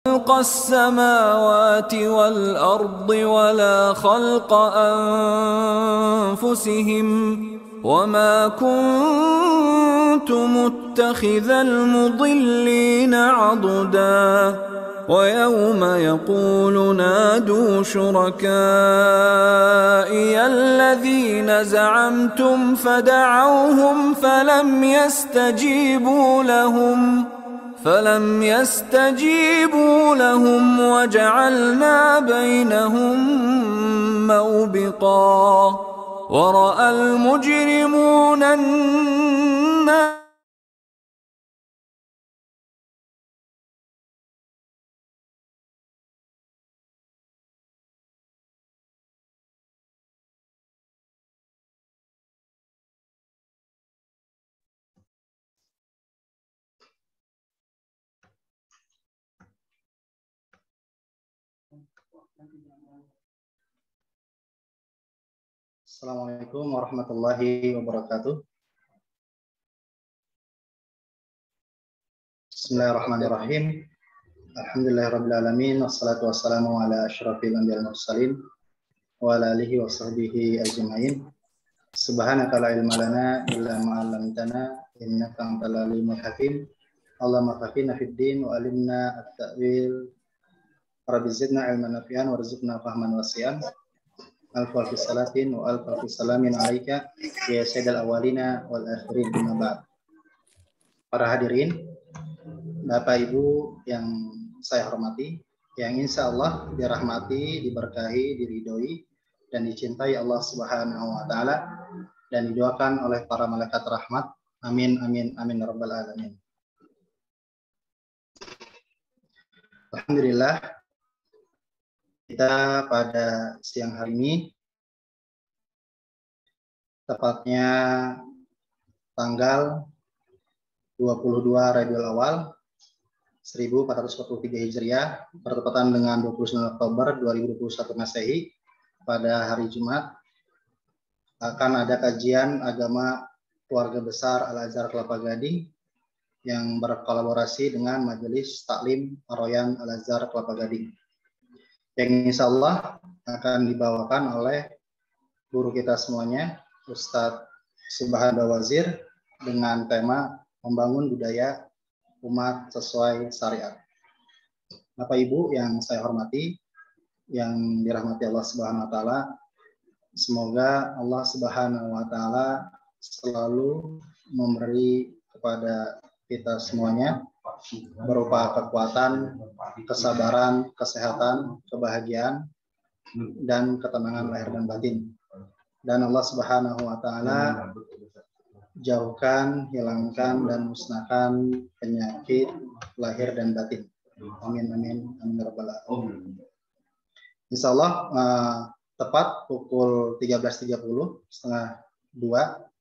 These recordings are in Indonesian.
خلق السماوات والأرض ولا خلق أنفسهم وما كنت متخذ المضلين عضدا ويوم يقول نادوا شركائي الذين زعمتم فدعوهم فلم يستجيبوا لهم وجعلنا بينهم موبقا ورأى المجرمون النار. Assalamualaikum warahmatullahi wabarakatuh. Bismillahirrahmanirrahim. Alhamdulillahirabbil alamin wassalatu wassalamu ala asyrafil anbiya'il mursalin wa ala alihi wa sahbihi ajmain. Subhanaka la ilma lana illa ma 'allamtana innaka antal alimul hakim. Allahumma faqihna fid din wa alimna at-ta'wil. Rabbi zidna ilman nafi'an warzuqna fahman wasi'an. Al-Fatihah salatin wa al-Fatihah salamin alaika ya sayyidal awalina wal akhirin bima ba'd. Para hadirin, Bapak Ibu yang saya hormati, yang insya Allah dirahmati, diberkahi, diridhoi dan dicintai Allah Subhanahu wa taala dan didoakan oleh para malaikat rahmat. Amin amin amin rabbal alamin. Alhamdulillah, kita pada siang hari ini, tepatnya tanggal 22 Rabiul Awal 1443 Hijriah, bertepatan dengan 29 Oktober 2021 Masehi, pada hari Jumat, akan ada kajian agama keluarga besar Al-Azhar Kelapa Gading yang berkolaborasi dengan Majelis Taklim Ar-Royan Al-Azhar Kelapa Gading, yang insya Allah akan dibawakan oleh guru kita semuanya, Ustadz Subhan Bawazir, dengan tema membangun budaya umat sesuai syariat. Bapak Ibu yang saya hormati, yang dirahmati Allah Subhanahu wa taala, semoga Allah Subhanahu wa taala selalu memberi kepada kita semuanya berupa kekuatan, kesabaran, kesehatan, kebahagiaan, dan ketenangan lahir dan batin. Dan Allah Subhanahu wa taala jauhkan, hilangkan, dan musnahkan penyakit lahir dan batin. Amin amin amin rabbal alamin. Insya Allah tepat pukul 13.30, setengah 2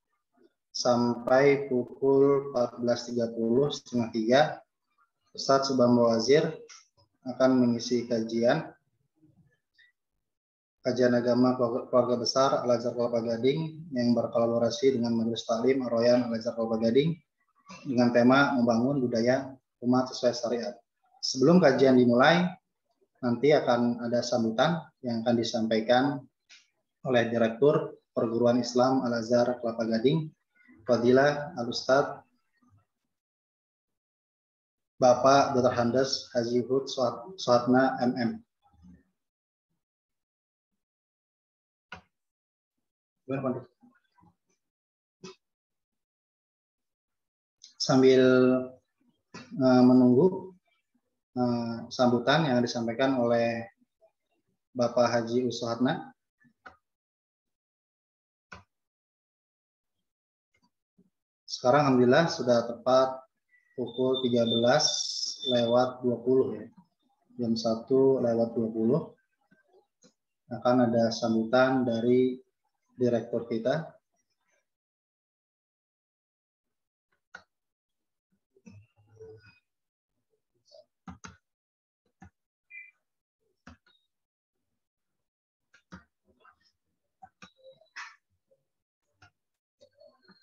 sampai pukul 14.30, setengah 3, Ustadz Subhan Bawazir akan mengisi kajian agama keluarga besar Al-Azhar Kelapa Gading yang berkolaborasi dengan Majelis Taklim Ar-Royan Al-Azhar Kelapa Gading dengan tema membangun budaya umat sesuai syariat. Sebelum kajian dimulai, nanti akan ada sambutan yang akan disampaikan oleh Direktur Perguruan Islam Al-Azhar Kelapa Gading, Fadilah Al-Ustadz Bapak Dr. Handes Haji Hud Suhatna MM. Sambil menunggu sambutan yang disampaikan oleh Bapak Haji Suhatna, sekarang alhamdulillah sudah tepat pukul 13.20 ya. Jam 1:20 akan ada sambutan dari direktur kita.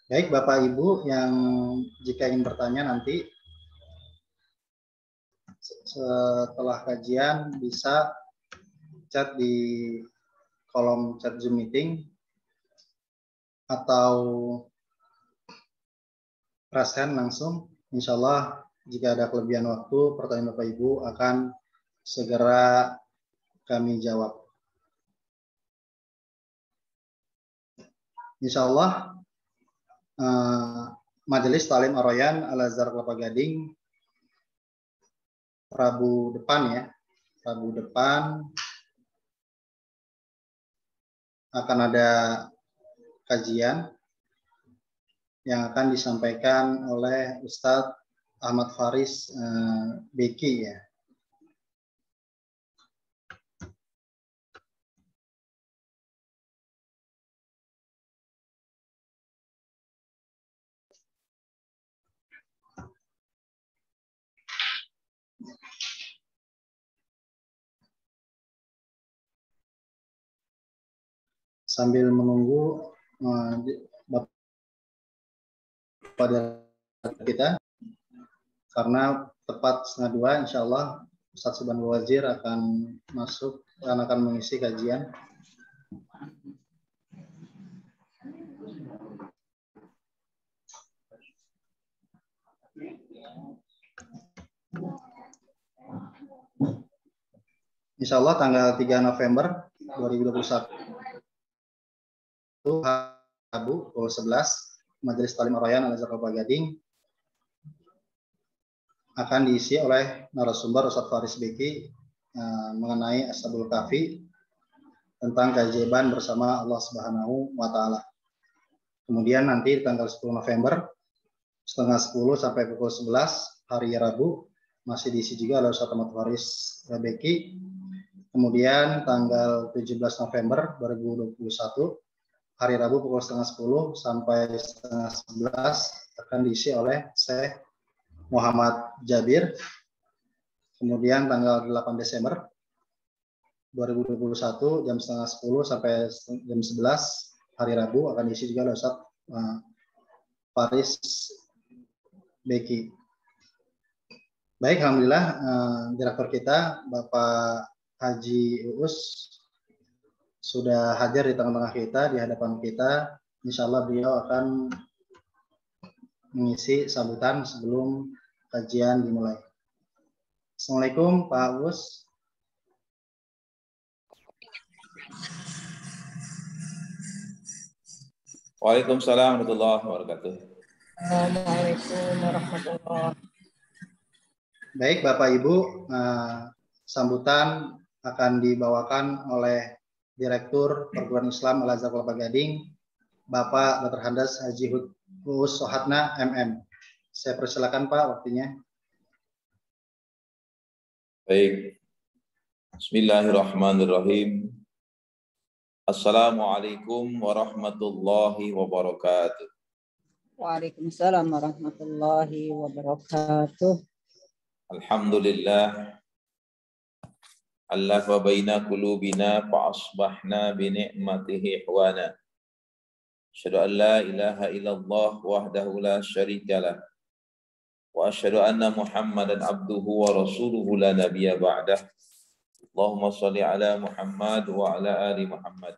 Baik Bapak Ibu yang jika ingin bertanya nanti setelah kajian bisa chat di kolom chat Zoom meeting atau raise hand langsung. Insya Allah jika ada kelebihan waktu, pertanyaan Bapak Ibu akan segera kami jawab. Insya Allah Majelis Talim Ar-Rayyan Al-Azhar Kelapa Gading Rabu depan akan ada kajian yang akan disampaikan oleh Ustadz Ahmad Faris Beki ya. Sambil menunggu Bapak kita, karena tepat 1:30 insya Allah Ustadz Subhanul Wazir akan masuk dan akan mengisi kajian. Insya Allah tanggal 3 November 2021 Rabu pukul 11 Majelis Talim Ar-Rayyan Al-Azhar Kelapa Gading akan diisi oleh narasumber Ustadz Faris Beki mengenai Ashabul Kahfi tentang keajaiban bersama Allah Subhanahu wa Ta'ala. Kemudian nanti tanggal 10 November setengah 10 sampai pukul 11 hari Rabu masih diisi juga oleh Ustadz Ahmad Faris Beki. Kemudian tanggal 17 November 2021 hari Rabu pukul setengah 10 sampai setengah 11 akan diisi oleh Syekh Muhammad Jabir. Kemudian tanggal 8 Desember 2021 jam setengah 10 sampai jam 11 hari Rabu akan diisi juga oleh Ustadz Faris Beki. Baik, alhamdulillah direktur kita Bapak Haji Uus sudah hadir di tengah-tengah kita, di hadapan kita. Insya Allah beliau akan mengisi sambutan sebelum kajian dimulai. Assalamualaikum Pak Uus. Waalaikumsalam warahmatullahi wabarakatuh. Waalaikumsalam warahmatullahi wabarakatuh. Baik Bapak Ibu, sambutan akan dibawakan oleh Direktur Perguruan Islam Al-Azhar Kelapa Gading, Bapak Dr. Handas Haji Uus Sohatna MM. Saya persilakan Pak waktunya. Baik. Bismillahirrahmanirrahim. Assalamualaikum warahmatullahi wabarakatuh. Waalaikumsalam warahmatullahi wabarakatuh. Alhamdulillah. Allafa baina qulubina fa asbahna bi ni'matihi ihwana. Asyhadu an la ilaha illallah wahdahu la syarika lah. Wa asyhadu anna Muhammadan abduhu wa rasuluhu la nabiyya ba'dah. Allahumma shalli ala Muhammad wa ala ali Muhammad.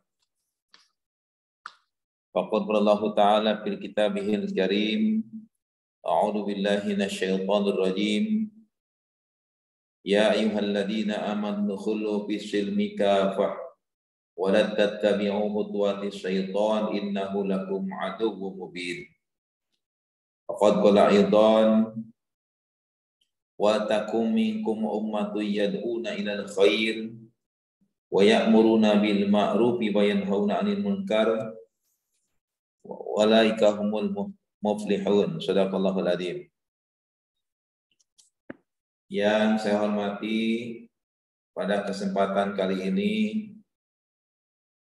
Faqad berallahu ta'ala fil kitabihil karim. A'udzu billahi minasyaitonir rajim. Ya ayyuhalladzina amanu khulu bis-silmi kafah wa la tattabi'u khutuwatis syaitan innahu lakum aduwwun mubin. Faqad qala aidan wa takum minkum ummatun yad'una ilal khair wa ya'muruna bil ma'rufi wa yanhauna 'anil munkar wa ulaika humul muflihun. Shadaqallahul adzim. Yang saya hormati, pada kesempatan kali ini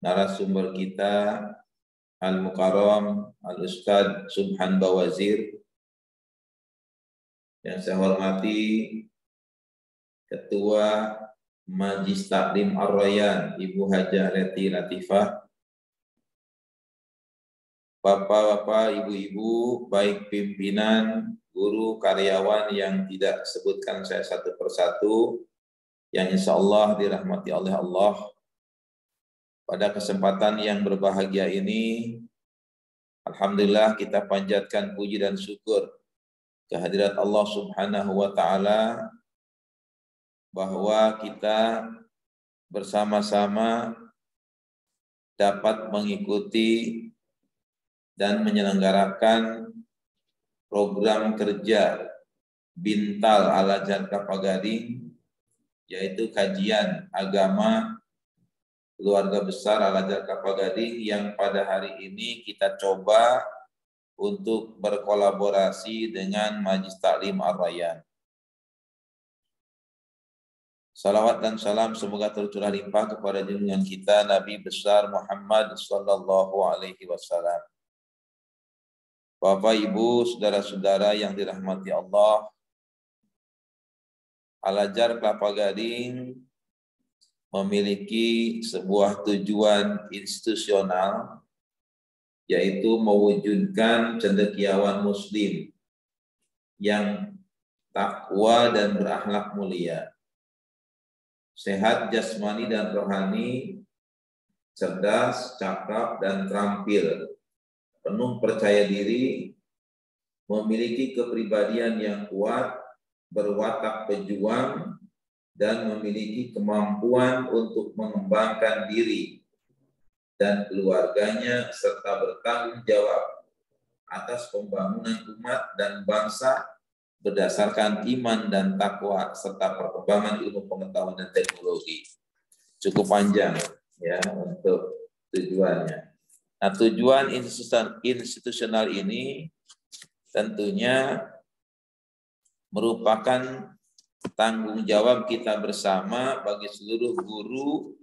narasumber kita Al-Mukarram Al-Ustadz Subhan Bawazir. Yang saya hormati Ketua Majelis Taklim Ar-Rayyan Ibu Hajah Leti Latifah, Bapak-bapak, ibu-ibu, baik pimpinan, guru karyawan yang tidak sebutkan saya satu persatu, yang insya Allah dirahmati oleh Allah. Pada kesempatan yang berbahagia ini, alhamdulillah kita panjatkan puji dan syukur kehadirat Allah Subhanahu wa Ta'ala, bahwa kita bersama-sama dapat mengikuti dan menyelenggarakan program kerja Bintal Al-Azhar Kelapa Gading, yaitu kajian agama keluarga besar Al-Azhar Kelapa Gading, yang pada hari ini kita coba untuk berkolaborasi dengan Majelis Taklim Ar-Rayyan. Salawat dan salam semoga tercurah limpah kepada junjungan kita Nabi besar Muhammad sallallahu alaihi wasallam. Bapak, Ibu, saudara-saudara yang dirahmati Allah, Al-Azhar Kelapa Gading memiliki sebuah tujuan institusional, yaitu mewujudkan cendekiawan muslim yang takwa dan berakhlak mulia, sehat jasmani dan rohani, cerdas, cakap, dan terampil, penuh percaya diri, memiliki kepribadian yang kuat, berwatak pejuang, dan memiliki kemampuan untuk mengembangkan diri dan keluarganya, serta bertanggung jawab atas pembangunan umat dan bangsa berdasarkan iman dan takwa serta perkembangan ilmu pengetahuan dan teknologi. Cukup panjang ya untuk tujuannya. Nah, tujuan institusional ini tentunya merupakan tanggung jawab kita bersama bagi seluruh guru,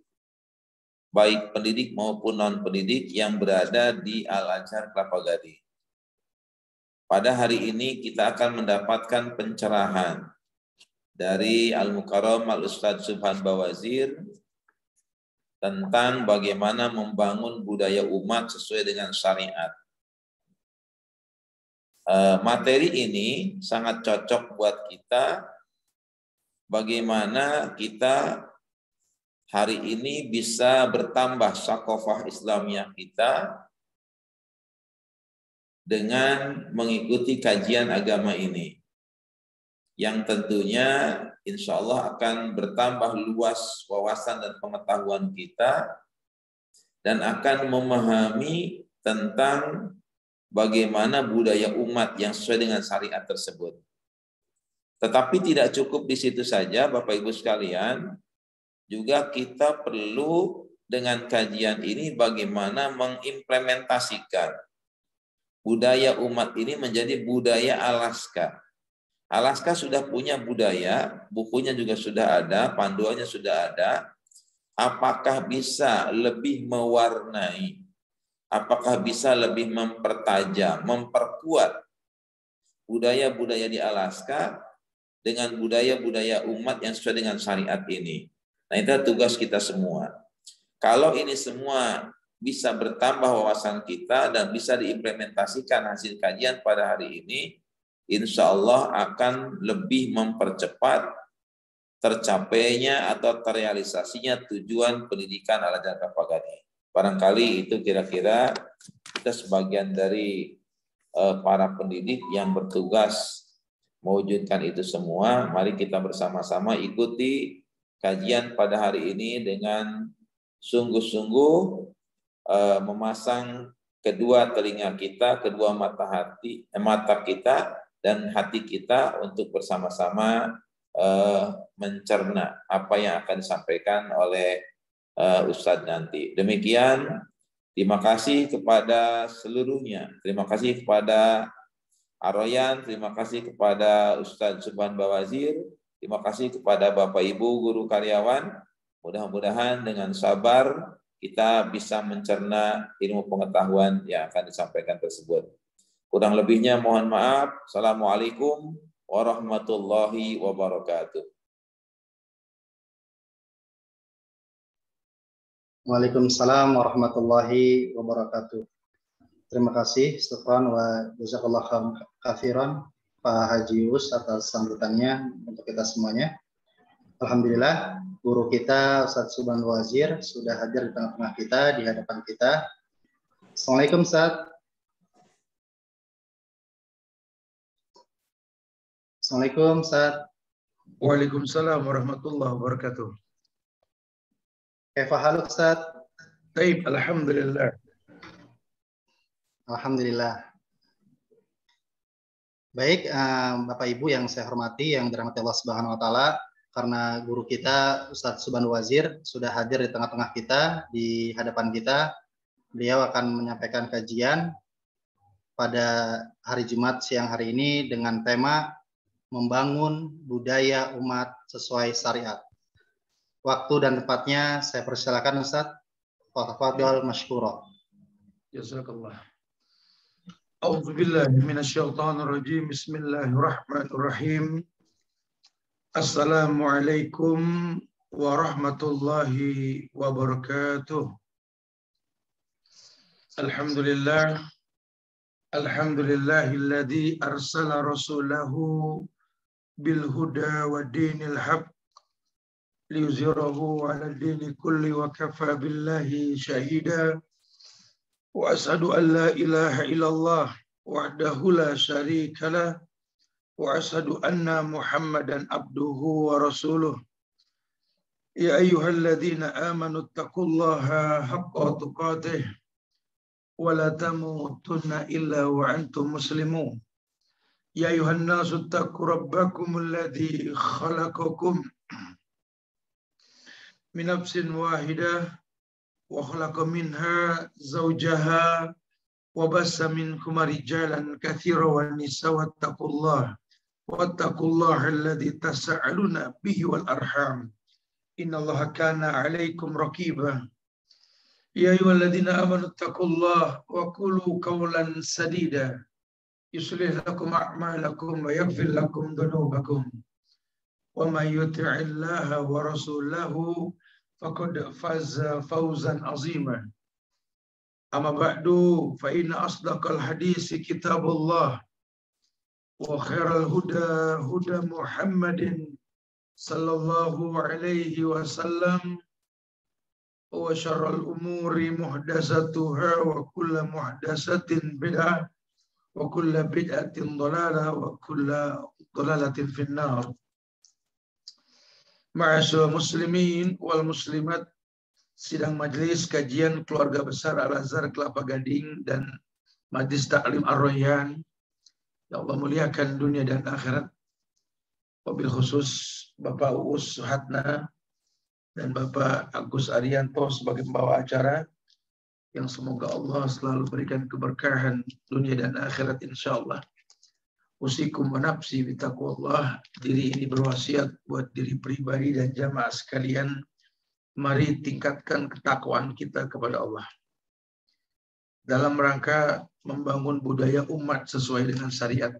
baik pendidik maupun non-pendidik yang berada di Al-Azhar Kelapa Gading. Pada hari ini kita akan mendapatkan pencerahan dari Al-Mukarram Al-Ustadz Subhan Bawazir tentang bagaimana membangun budaya umat sesuai dengan syariat. Materi ini sangat cocok buat kita, bagaimana kita hari ini bisa bertambah sakofah Islamiyah kita dengan mengikuti kajian agama ini, yang tentunya insya Allah akan bertambah luas wawasan dan pengetahuan kita, dan akan memahami tentang bagaimana budaya umat yang sesuai dengan syariat tersebut. Tetapi tidak cukup di situ saja, Bapak Ibu sekalian, juga kita perlu dengan kajian ini bagaimana mengimplementasikan budaya umat ini menjadi budaya Alaska. Alaska sudah punya budaya, bukunya juga sudah ada, panduannya sudah ada. Apakah bisa lebih mewarnai? Apakah bisa lebih mempertajam, memperkuat budaya-budaya di Alaska dengan budaya-budaya umat yang sesuai dengan syariat ini? Nah, itu tugas kita semua. Kalau ini semua bisa bertambah wawasan kita dan bisa diimplementasikan hasil kajian pada hari ini, insya Allah akan lebih mempercepat tercapainya atau terrealisasinya tujuan pendidikan Al-Azhar Kelapa Gading. Barangkali itu kira-kira kita sebagian dari para pendidik yang bertugas mewujudkan itu semua. Mari kita bersama-sama ikuti kajian pada hari ini dengan sungguh-sungguh memasang kedua telinga kita, kedua mata kita dan hati kita untuk bersama-sama mencerna apa yang akan disampaikan oleh Ustadz nanti. Demikian, terima kasih kepada seluruhnya. Terima kasih kepada Ar-Rayyan, terima kasih kepada Ustadz Subhan Bawazir, terima kasih kepada Bapak Ibu guru karyawan. Mudah-mudahan dengan sabar kita bisa mencerna ilmu pengetahuan yang akan disampaikan tersebut. Kurang lebihnya mohon maaf. Assalamualaikum warahmatullahi wabarakatuh. Waalaikumsalam warahmatullahi wabarakatuh. Terima kasih, Stefan wa jazakallah khairan Pak Haji Us atas sambutannya untuk kita semuanya. Alhamdulillah, guru kita Ustadz Subhan Wazir sudah hadir di tengah-tengah kita, di hadapan kita. Assalamualaikum Ustadz. Assalamualaikum Ustadz. Waalaikumsalam warahmatullahi wabarakatuh. Kaifa haluk Ustadz? Baik, alhamdulillah. Alhamdulillah. Baik, Bapak Ibu yang saya hormati, yang dirahmati Allah Subhanahu wa taala, karena guru kita Ustadz Subhan Wazir sudah hadir di tengah-tengah kita, di hadapan kita. Beliau akan menyampaikan kajian pada hari Jumat siang hari ini dengan tema membangun budaya umat sesuai syariat. Waktu dan tempatnya saya persilakan Ustadz. Tafadhol mashkura. Jazakallah. A'udzu billahi minasyaitonir rajim. Bismillahirrahmanirrahim. Assalamualaikum warahmatullahi wabarakatuh. Alhamdulillah. Alhamdulillahilladzi arsala rasulahu bil huda wa dinil haqq liyuzhirahu 'ala ad-dini kulli wa kafa billahi shahida. Wa ashhadu an la ilaha illallah wahdahu la syarika lah wa ashhadu anna Muhammadan abduhu wa rasuluh. Ya ayyuhalladzina amanu taqullaha haqqa tuqatih wa la tamutunna illa wa antum muslimun. Ya ayyuhan nasu taqu rabbakumul ladzi khalaqakum min nafsin wahidah wa khalaqa minha zawjaha wa bassa minkum rijalan katsiran wan nisaa wattaqullaha alladzi tasaaluna bihi wal arham innallaha kana 'alaikum raqiba. Ya ayyuhalladzina amanu taqullaha wa qulu qawlan sadida yuslih lakum a'malakum wa yaghfir lakum dhunubakum wa may yuti'illaha wa rasulahu faqad faza fawzan azima. Amma ba'du fa inna asdaqal hadisi kitabullah wa khairal huda huda Muhammadin sallallahu alaihi wasallam wa syarral umuri muhdatsatuha wa kullu muhdatsatin bid'ah wa kullu bid'atin dhalalah wa kullu dhalalatin finnar. Ma'asyiral muslimin wal muslimat, sidang majelis kajian keluarga besar Al-Azhar Kelapa Gading dan Majlis Taklim Ar-Rayyan yang Allah muliakan dunia dan akhirat. Wabil khusus Bapak Uus Suhatna dan Bapak Agus Arianto sebagai pembawa acara, yang semoga Allah selalu berikan keberkahan dunia dan akhirat insyaallah. Usikum wa nafsi bitaqwallah. Diri ini berwasiat buat diri pribadi dan jamaah sekalian, mari tingkatkan ketakwaan kita kepada Allah dalam rangka membangun budaya umat sesuai dengan syariat.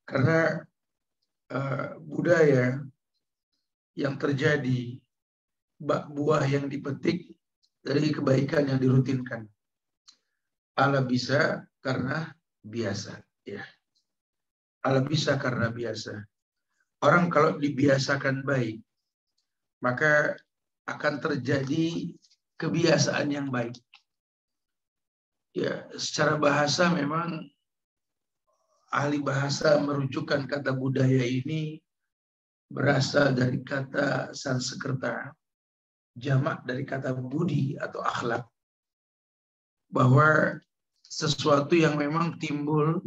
Karena budaya yang terjadi, buah yang dipetik dari kebaikan yang dirutinkan. Ala bisa karena biasa, ya. Ala bisa karena biasa. Orang kalau dibiasakan baik, maka akan terjadi kebiasaan yang baik. Ya, secara bahasa memang ahli bahasa merujukkan kata budaya ini berasal dari kata Sanskerta, jamak dari kata budi atau akhlak, bahwa sesuatu yang memang timbul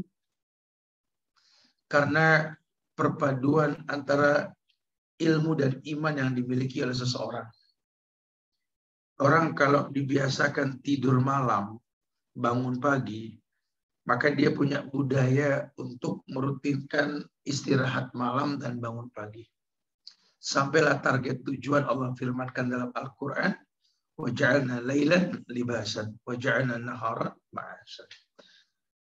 karena perpaduan antara ilmu dan iman yang dimiliki oleh seseorang. Orang kalau dibiasakan tidur malam, bangun pagi, maka dia punya budaya untuk merutinkan istirahat malam dan bangun pagi. Sampailah target tujuan Allah firmankan dalam Al-Quran, وَجَعَلْنَا لَيْلًا لِبَاسًا وَجَعَلْنَا نَهَارًا مَعَاشًا.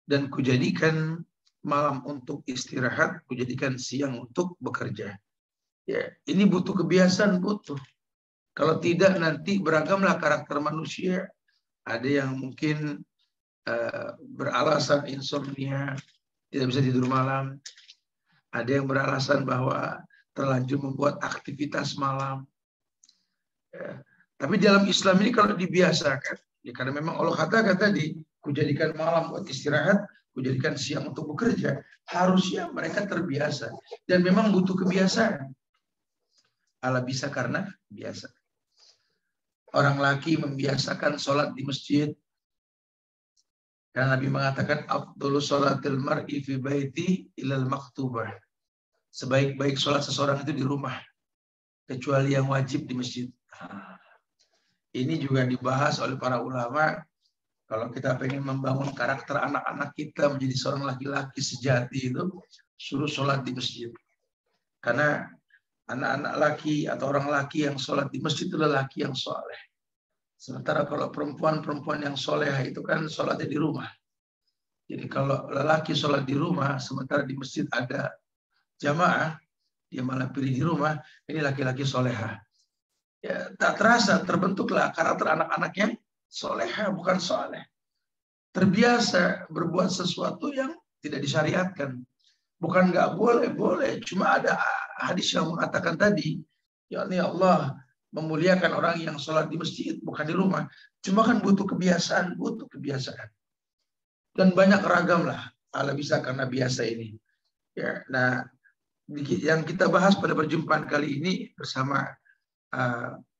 Dan kujadikan malam untuk istirahat, kujadikan siang untuk bekerja. Ya, ini butuh kebiasaan, butuh. Kalau tidak nanti beragamlah karakter manusia. Ada yang mungkin beralasan insomnia, tidak bisa tidur malam. Ada yang beralasan bahwa terlanjur membuat aktivitas malam. Ya. Tapi dalam Islam ini kalau dibiasakan, ya karena memang Allah katakan tadi, kujadikan malam buat istirahat, kujadikan siang untuk bekerja, harusnya mereka terbiasa. Dan memang butuh kebiasaan. Ala bisa karena biasa. Orang laki membiasakan sholat di masjid. Karena Nabi mengatakan, afdhalu sholatil mar'i fi baiti ilal maktubah. Sebaik-baik sholat seseorang itu di rumah. Kecuali yang wajib di masjid. Ini juga dibahas oleh para ulama. Kalau kita pengen membangun karakter anak-anak kita menjadi seorang laki-laki sejati itu, suruh sholat di masjid. Karena anak-anak laki atau orang laki yang sholat di masjid itu lelaki yang soleh. Sementara kalau perempuan-perempuan yang soleh itu kan sholatnya di rumah. Jadi kalau lelaki sholat di rumah, sementara di masjid ada jamaah, dia malah pilih di rumah, ini laki-laki soleha. Ya, tak terasa terbentuklah karakter anak-anak yang soleha, bukan soleh. Terbiasa berbuat sesuatu yang tidak disyariatkan. Bukan nggak boleh, boleh. Cuma ada hadis yang mengatakan tadi, yakni Allah memuliakan orang yang sholat di masjid, bukan di rumah. Cuma kan butuh kebiasaan, butuh kebiasaan. Dan banyak ragam lah, ala bisa karena biasa ini. Ya, nah, yang kita bahas pada perjumpaan kali ini bersama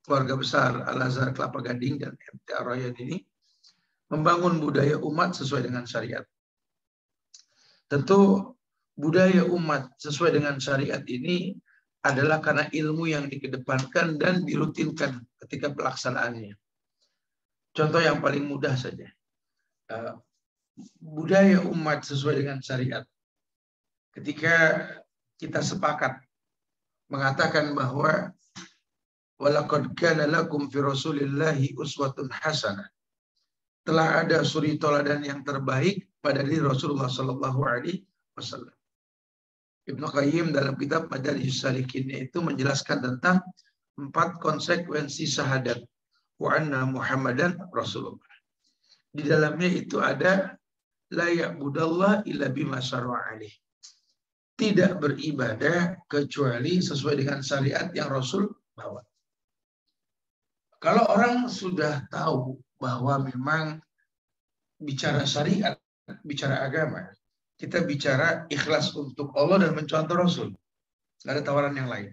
keluarga besar Al-Azhar Kelapa Gading dan MTA Royan ini, membangun budaya umat sesuai dengan syariat. Tentu budaya umat sesuai dengan syariat ini adalah karena ilmu yang dikedepankan dan dirutinkan ketika pelaksanaannya. Contoh yang paling mudah saja. Budaya umat sesuai dengan syariat. Ketika kita sepakat mengatakan bahwa walaqad kana lakum fi Rasulillahi uswatun hasanah. Telah ada suri teladan yang terbaik pada diri Rasulullah sallallahu alaihi wasallam. Ibnu Qayyim dalam kitab Madarijus Salikin itu menjelaskan tentang 4 konsekuensi syahadat wa anna Muhammadan Rasulullah. Di dalamnya itu ada la ya'budallah illa bima syara'a alaihi. Tidak beribadah kecuali sesuai dengan syariat yang Rasul bawa. Kalau orang sudah tahu bahwa memang bicara syariat, bicara agama, kita bicara ikhlas untuk Allah dan mencontoh Rasul. Tidak ada tawaran yang lain.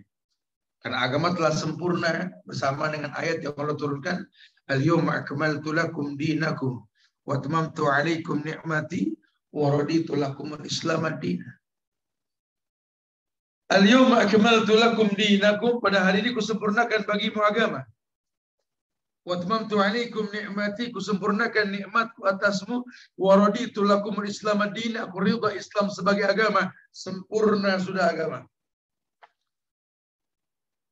Karena agama telah sempurna bersama dengan ayat yang Allah turunkan, al-yawma akmaltu lakum dinakum wa atmamtu alaikum ni'mati wa raditu lakum al-islam ad-din. Al-yawma akmaltu lakum dinakum, pada hari ini kusempurnakan bagimu agama. Wa atmamtu alaikum ni'mati, kusempurnakan nikmatku atasmu, wa raditu lakum al-islam ad-din, aku ridha Islam sebagai agama, sempurna sudah agama.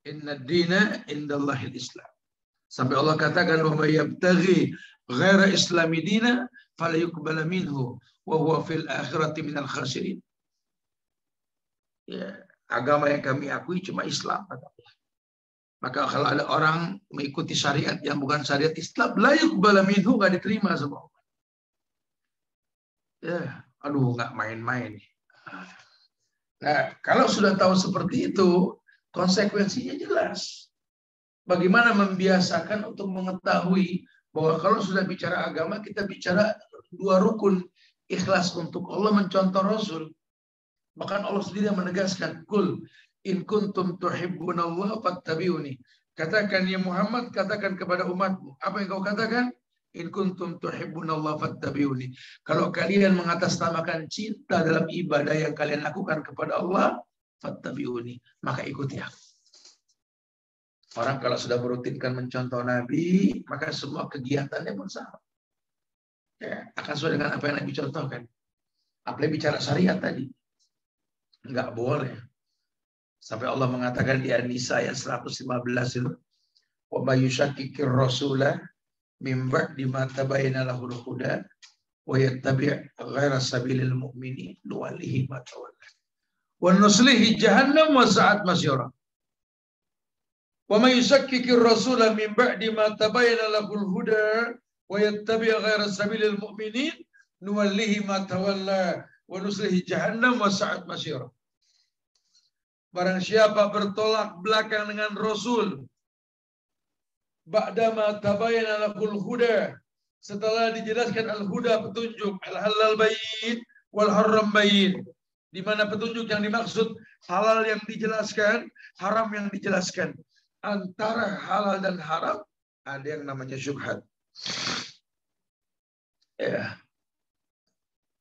Inna ad-dina indallahil Islam. Sampai Allah katakan wa may yabtaghi ghaira islami dina fala yuqbala minhu wa huwa fil akhirati minal khasirin. Ya, agama yang kami akui cuma Islam, kata Allah. Maka kalau ada orang mengikuti syariat yang bukan syariat Islam, la yuqbala minhu, enggak diterima sama Allah. Ya, aduh, enggak main-main. Nah, kalau sudah tahu seperti itu, konsekuensinya jelas. Bagaimana membiasakan untuk mengetahui bahwa kalau sudah bicara agama, kita bicara 2 rukun. Ikhlas untuk Allah, mencontoh Rasul. Bahkan Allah sendiri yang menegaskan, kul in kuntum tuhibbunallaha fattabi'uni. Katakan ya Muhammad, katakan kepada umatmu. Apa yang kau katakan? In kuntum tuhibbunallaha fattabi'uni. Kalau kalian mengatasnamakan cinta dalam ibadah yang kalian lakukan kepada Allah, fattabi'uni, maka ikuti aku. Orang kalau sudah merutinkan mencontoh Nabi, maka semua kegiatannya pun sama. Ya, akan sesuai dengan apa yang Nabi contohkan. Apalagi bicara syariat tadi. Enggak boleh. Sampai Allah mengatakan di An-Nisa ayat 115 itu, wa may yushakkikir rasula min ba'di ma tabayyana lahul huda wa yattabi' ghaira sabilil mu'minin nuwallihi ma tawalla wa nuslihi jahannam wa sa'at masyara. Wa may yushakkikir rasula min ba'di ma tabayyana lahul huda wa yattabi' ghaira sabilil mu'minin nuwallihi ma tawalla wa nuslihi jahannam wa sa'at masyira. Barang siapa bertolak belakang dengan Rasul, ba'dama tabayyana lahul huda, setelah dijelaskan al-huda petunjuk, al-halal bayyin wal haram bayyin, di mana petunjuk yang dimaksud halal yang dijelaskan, haram yang dijelaskan. Antara halal dan haram ada yang namanya syubhat. Ya.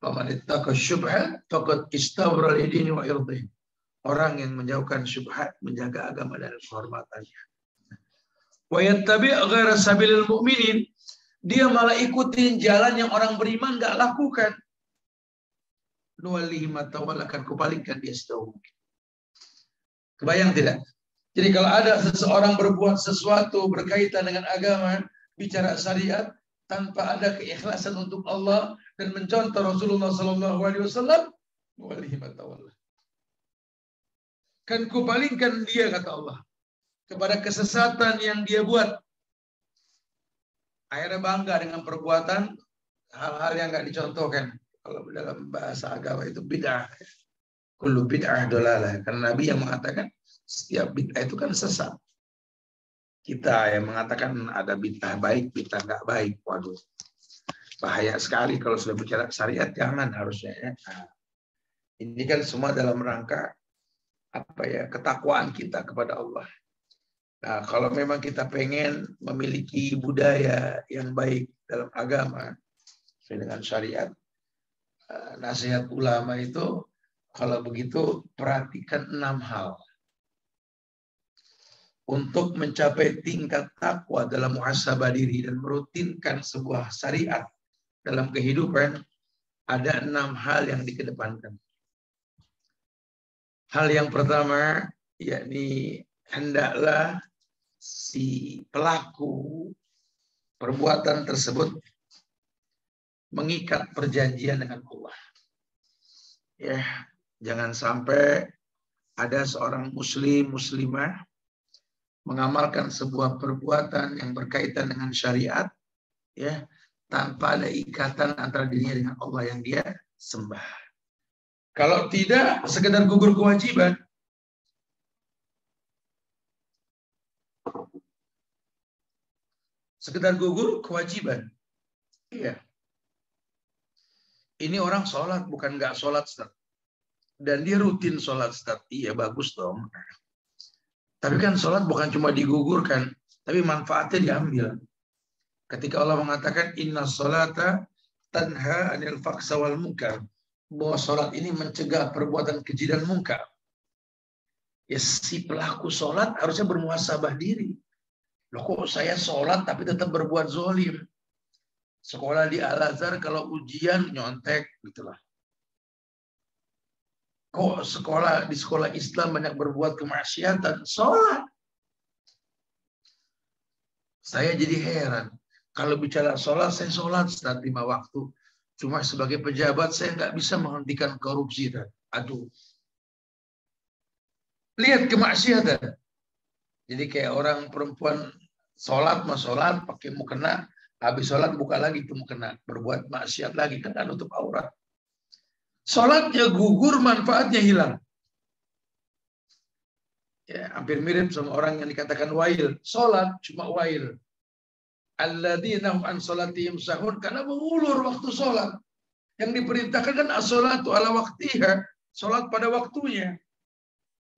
Faman ittaqa syubhat faqad istabra li dini wa irdihi. Orang yang menjauhkan syubhat menjaga agama dan kehormatannya. Wa yattabi' ghaira sabilil mu'minin, dia malah ikutin jalan yang orang beriman enggak lakukan. Nuwallihi ma tawalla, akan kupalingkan dia sejauh mungkin. Kebayang tidak? Jadi kalau ada seseorang berbuat sesuatu berkaitan dengan agama, bicara syariat, tanpa ada keikhlasan untuk Allah dan mencontoh Rasulullah SAW, nuwallihi ma tawalla. Kan kupalingkan dia, kata Allah, kepada kesesatan yang dia buat. Akhirnya bangga dengan perbuatan hal-hal yang nggak dicontohkan. Kalau dalam bahasa agama itu bid'ah. Kullu bid'ah dolalah. Karena Nabi yang mengatakan setiap bid'ah itu kan sesat. Kita yang mengatakan ada bid'ah baik, bid'ah nggak baik. Waduh, bahaya sekali kalau sudah bicara syariat, jangan harusnya. Ya. Nah, ini kan semua dalam rangka ketakwaan kita kepada Allah. Nah, kalau memang kita pengen memiliki budaya yang baik dalam agama sesuai dengan syariat, nasihat ulama itu kalau begitu perhatikan 6 hal untuk mencapai tingkat takwa dalam muhasabah diri dan merutinkan sebuah syariat dalam kehidupan. Ada 6 hal yang dikedepankan. Hal yang pertama, yakni hendaklah si pelaku perbuatan tersebut mengikat perjanjian dengan Allah. Ya, jangan sampai ada seorang muslimah mengamalkan sebuah perbuatan yang berkaitan dengan syariat, ya, tanpa ada ikatan antara dirinya dengan Allah yang dia sembah. Kalau tidak, sekedar gugur kewajiban. Sekedar gugur kewajiban. Iya. Ini orang sholat, bukan nggak sholat, Ustaz. Dan dia rutin sholat, Ustaz. Iya, bagus dong. Tapi kan sholat bukan cuma digugurkan, tapi manfaatnya diambil. Ketika Allah mengatakan, inna sholata tanha anil faksa wal munkar. Bahwa sholat ini mencegah perbuatan keji dan munkar. Ya, si pelaku sholat harusnya bermuhasabah diri. Loh, kok saya sholat tapi tetap berbuat zolim? Sekolah di Al-Azhar kalau ujian nyontek gitulah. Kok di sekolah Islam banyak berbuat kemaksiatan? Sholat. Saya jadi heran. Kalau bicara sholat, saya sholat setiap 5 waktu. Cuma sebagai pejabat saya nggak bisa menghentikan korupsi. Aduh. Lihat kemaksiatan. Jadi kayak orang perempuan sholat pakai mukena. Habis sholat buka lagi itu mukena, berbuat maksiat lagi, kan nutup aurat. Sholatnya gugur, manfaatnya hilang. Ya, hampir mirip sama orang yang dikatakan wail. Sholat cuma wail. Alladzina hum an sholatihim sahun, karena mengulur waktu sholat. Yang diperintahkan kan as-sholatu ala waktiha, sholat pada waktunya.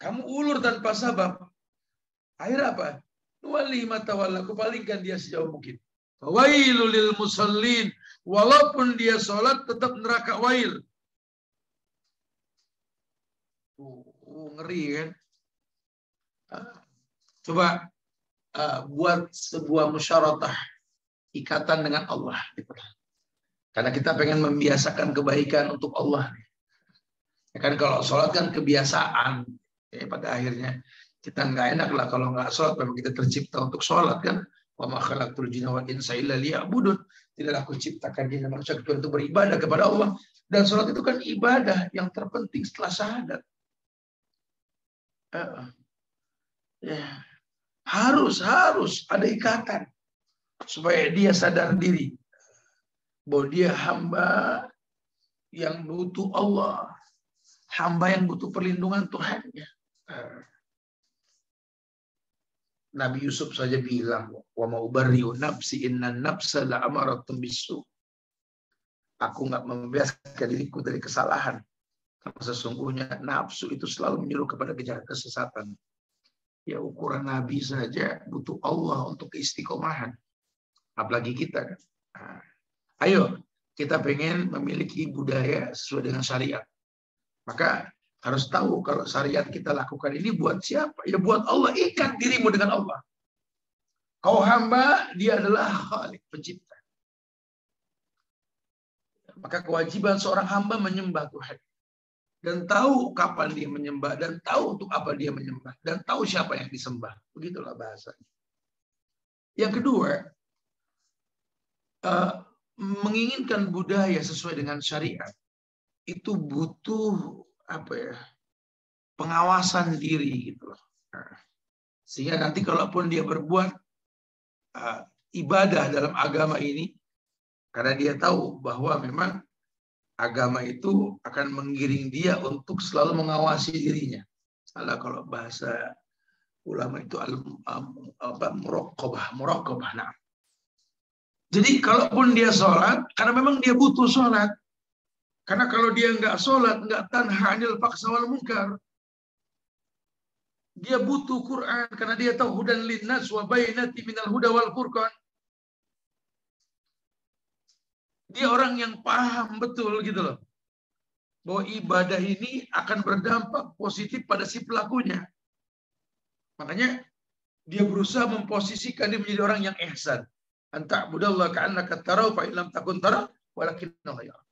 Kamu ulur tanpa sabab. Akhirnya apa? Nuwallihi ma tawalla, kupalingkan dia sejauh mungkin. Wailul lil musallin, walaupun dia sholat tetap neraka wail. Ngeri kan? Coba buat sebuah musyaratah ikatan dengan Allah. Karena kita pengen membiasakan kebaikan untuk Allah. Ya kan kalau sholat kan kebiasaan. Ya, pada akhirnya kita nggak enak lah kalau nggak sholat. Memang kita tercipta untuk sholat kan. Wa ma khalaqtul jinna wal insa illa liya'budun. Tidaklah aku ciptakan jin dan manusia kecuali untuk beribadah kepada Allah. Dan sholat itu kan ibadah yang terpenting setelah syahadat. Ya. Harus ada ikatan supaya dia sadar diri bahwa dia hamba yang butuh Allah, hamba yang butuh perlindungan Tuhannya. Nabi Yusuf saja bilang, wa ma ubarri'u nafsi innan nafsa la'amaratun bisu. Aku nggak membebaskan diriku dari kesalahan. Karena sesungguhnya nafsu itu selalu menyuruh kepada kesesatan. Ya ukuran Nabi saja butuh Allah untuk keistiqomahan. Apalagi kita kan. Nah, ayo kita pengen memiliki budaya sesuai dengan syariat. Maka harus tahu kalau syariat kita lakukan ini buat siapa? Ya buat Allah. Ikat dirimu dengan Allah. Kau hamba, dia adalah Khalik, pencipta. Maka kewajiban seorang hamba menyembah Tuhan. Dan tahu kapan dia menyembah. Dan tahu untuk apa dia menyembah. Dan tahu siapa yang disembah. Begitulah bahasanya. Yang kedua, menginginkan budaya sesuai dengan syariat itu butuh pengawasan diri gitu loh. Sehingga nanti kalaupun dia berbuat ibadah dalam agama ini, karena dia tahu bahwa memang agama itu akan menggiring dia untuk selalu mengawasi dirinya. Salah kalau bahasa ulama itu muraqabah. Nah. Jadi kalaupun dia sholat, karena memang dia butuh sholat. Karena kalau dia nggak sholat, nggak tanha 'anil fahsya wal munkar. Dia butuh Quran, karena dia tahu hudan linnas wa bayyinati minal huda wal furqan. Dia orang yang paham betul gitu loh. Bahwa ibadah ini akan berdampak positif pada si pelakunya. Makanya dia berusaha memposisikan dia menjadi orang yang ihsan. Anta budallah ka'annaka tarahu fa illam takun tarahu walakinnahu yara.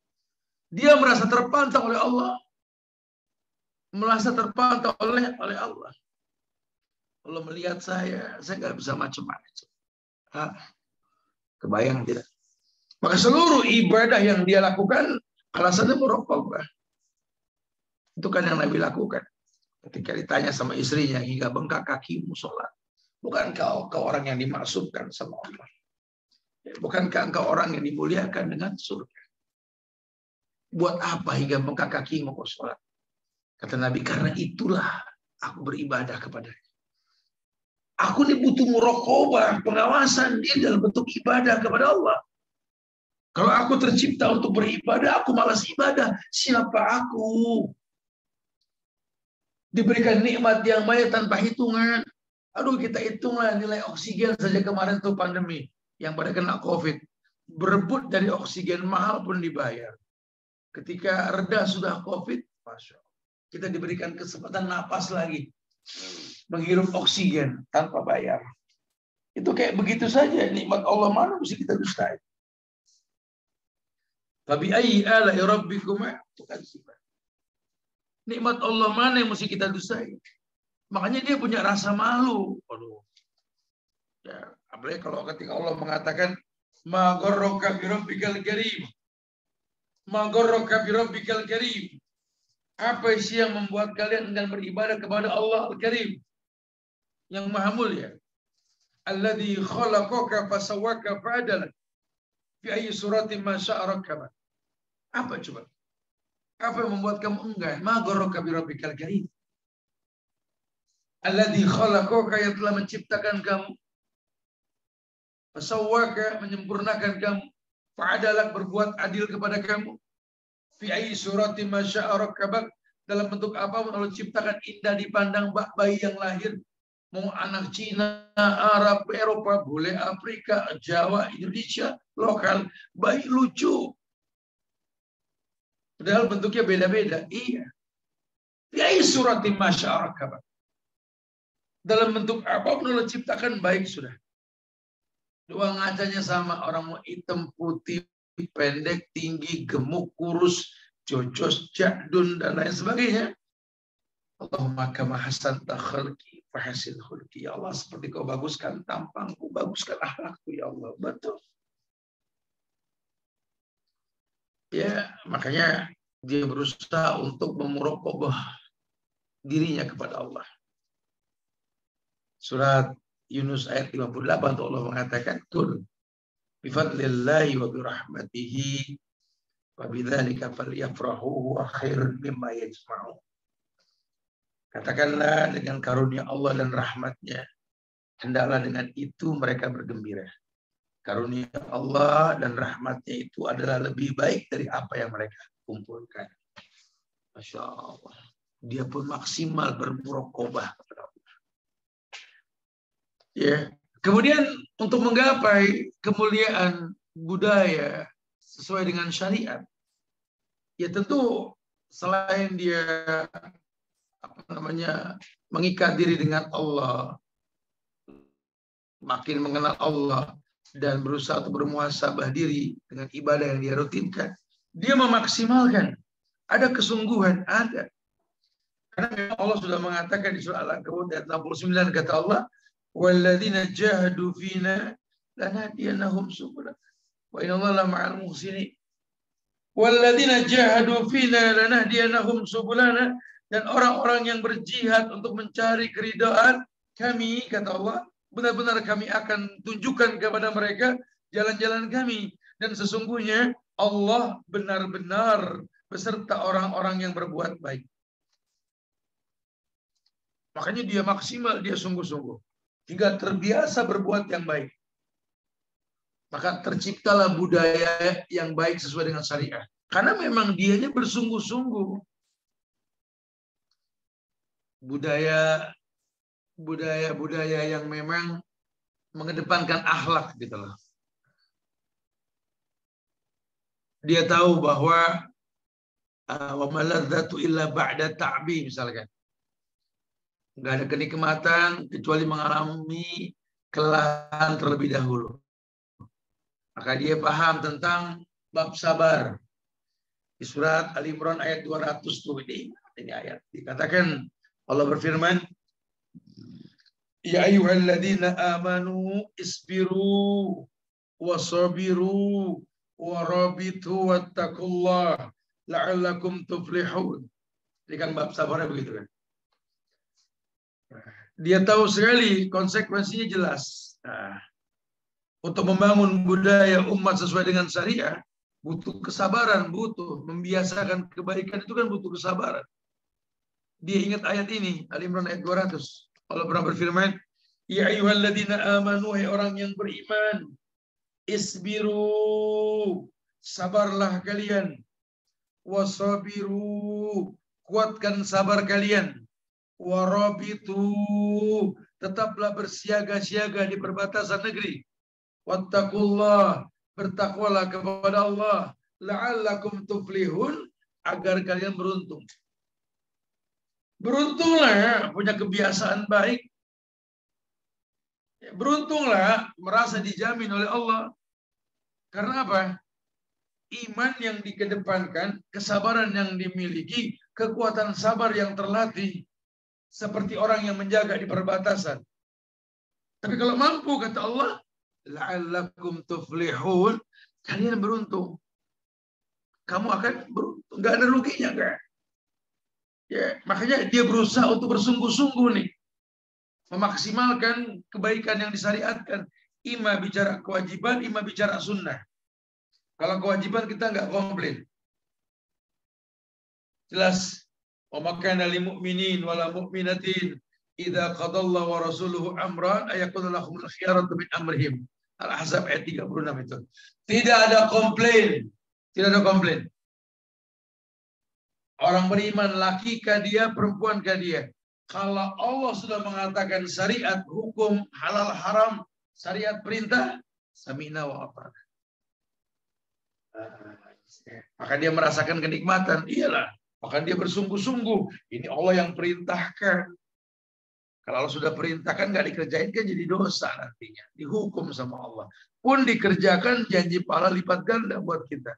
Dia merasa terpantau oleh Allah. Merasa terpantau oleh Allah. Allah melihat saya nggak bisa macam-macam. Kebayang tidak? Maka seluruh ibadah yang dia lakukan alasannya muraqabah. Itu kan yang Nabi lakukan. Ketika ditanya sama istrinya, hingga bengkak kakimu sholat. Bukankah kau orang yang dimaksudkan sama Allah? Bukankah engkau orang yang dimuliakan dengan surga? Buat apa hingga bengkak kakimu kau sholat? Kata Nabi, karena itulah aku beribadah kepadanya. Aku ini butuh muraqabah, pengawasan dia dalam bentuk ibadah kepada Allah. Kalau aku tercipta untuk beribadah, aku malas ibadah. Siapa aku? Diberikan nikmat yang banyak tanpa hitungan. Aduh, kita hitunglah nilai oksigen saja kemarin tuh pandemi. Yang pada kena COVID. Berebut dari oksigen mahal pun dibayar. Ketika reda sudah COVID, Masya Allah, kita diberikan kesempatan napas lagi. Menghirup oksigen tanpa bayar. Itu kayak begitu saja. Nikmat Allah mana mesti kita dustai. Fabi ayyi ala'i rabbikuma tukadzibun. Nikmat Allah mana yang mesti kita dustai? Makanya dia punya rasa malu. Aduh. Ya, apalagi kalau ketika Allah mengatakan ma gharraka bi rabbikal karim. Ma gharraka bi rabbikal karim. Apa sih yang membuat kalian enggan beribadah kepada Allah Al-Karim yang Maha Mulia? Alladzi khalaqaka fasawwaka fa'adalak fi ayyi suratin ma syaa rakkabak. Apa coba? Apa yang membuat kamu enggan? Ma gharraka bi rabbikal karim. Alladzi khalaqaka, yang telah menciptakan kamu. Fasawwaka, menyempurnakan kamu. Fa'adalak, berbuat adil kepada kamu. Fi ayyi suratin ma syaa rakkabak, dalam bentuk apapun Allah ciptakan indah dipandang bayi yang lahir. Mau anak Cina, Arab, Eropa, boleh Afrika, Jawa, Indonesia, lokal, bayi lucu. Padahal bentuknya beda-beda. Iya. Fi ayyi suratin ma syaa rakkabak. Dalam bentuk apapun Allah ciptakan baik sudah. Dua ngacanya sama, orang mau hitam, putih, pendek, tinggi, gemuk, kurus, jojos, jadun, dan lain sebagainya. Allahumma kama hasanta khalqi fahasin khulqi. Ya Allah, seperti kau baguskan tampangku, baguskan akhlakku, ya Allah. Betul. Ya, makanya dia berusaha untuk memuraqabah dirinya kepada Allah. Surat Yunus ayat 58 Allah mengatakan, "Kul bifadlillahi wa birahmatihi Wa bidzalika falyafrahu huwa khairun mimma yajma'un. Katakanlah dengan karunia Allah dan rahmatnya, hendaklah dengan itu mereka bergembira. Karunia Allah dan rahmatnya itu adalah lebih baik dari apa yang mereka kumpulkan. Masya Allah. Dia pun maksimal bermuraqabah kepada Allah. Ya. Kemudian untuk menggapai kemuliaan budaya sesuai dengan syariat, ya tentu selain dia mengikat diri dengan Allah, makin mengenal Allah dan berusaha untuk bermuhasabah diri dengan ibadah yang dia rutinkan, dia memaksimalkan. Ada kesungguhan, ada. Karena Allah sudah mengatakan di surah Al-Ankabut ayat 69, kata Allah, "Walladzina jahadu fina lanahdiyannahum subulana wa innallaha ma'al muhsinin." Walladzina jahadu fina lanahdiyannahum subulana, dan orang-orang yang berjihad untuk mencari keridhaan kami, kata Allah, benar-benar kami akan tunjukkan kepada mereka jalan-jalan kami, dan sesungguhnya Allah benar-benar beserta orang-orang yang berbuat baik. Makanya dia maksimal, dia sungguh-sungguh hingga terbiasa berbuat yang baik. Maka terciptalah budaya yang baik sesuai dengan syariah. Karena memang dianya bersungguh-sungguh. Budaya yang memang mengedepankan akhlak gitu loh. Dia tahu bahwa wa maladzatu illa ba'da ta'bi misalkan. Enggak ada kenikmatan kecuali mengalami kelelahan terlebih dahulu. Maka dia paham tentang bab sabar. Di surat Al-Imran ayat 200 tuh ini ayat. Dikatakan Allah berfirman, "Ya ayyuhalladzina amanu isbiru wasabiru warabitu wattaqullah la'allakum tuflihun." Ini kan bab sabarnya begitu kan. Dia tahu sekali konsekuensinya jelas. Nah, untuk membangun budaya umat sesuai dengan syariah butuh kesabaran, butuh membiasakan kebaikan, itu kan butuh kesabaran. Dia ingat ayat ini, Al-Imran ayat 200. Allah pernah berfirman, "Ya ayyuhalladzina amanu," hai orang yang beriman, "isbiru," sabarlah kalian, "wasabiru," kuatkan sabar kalian, "warabitu," tetaplah bersiaga-siaga di perbatasan negeri, "wattaqullah," bertakwalah kepada Allah, "la'allakum tuflihun," agar kalian beruntung. Beruntunglah punya kebiasaan baik. Beruntunglah merasa dijamin oleh Allah. Karena apa? Iman yang dikedepankan, kesabaran yang dimiliki, kekuatan sabar yang terlatih. Seperti orang yang menjaga di perbatasan. Tapi kalau mampu, kata Allah, "La'allakum tuflihun," kalian beruntung. Kamu akan beruntung. Gak ada ruginya, kan? Ya, makanya dia berusaha untuk bersungguh-sungguh nih. Memaksimalkan kebaikan yang disyariatkan. Ima bicara kewajiban, ima bicara sunnah. Kalau kewajiban kita nggak komplain. Jelas. Wa makana lil mu'minin wala mu'minatin idza qadallahu wa rasuluhu amran ayakunu lahumul khiyaratu min amrihim. Al-Ahzab ayat 36 itu. Tidak ada komplain. Tidak ada komplain. Orang beriman, laki kah dia, perempuan kah dia. Kalau Allah sudah mengatakan syariat, hukum, halal, haram, syariat perintah, sami'na wa ata'na. Maka dia merasakan kenikmatan. Iyalah. Maka dia bersungguh-sungguh. Ini Allah yang perintahkan. Kalau Allah sudah perintahkan, nggak dikerjain kan jadi dosa nantinya. Dihukum sama Allah. Pun dikerjakan, janji pahala lipat ganda buat kita.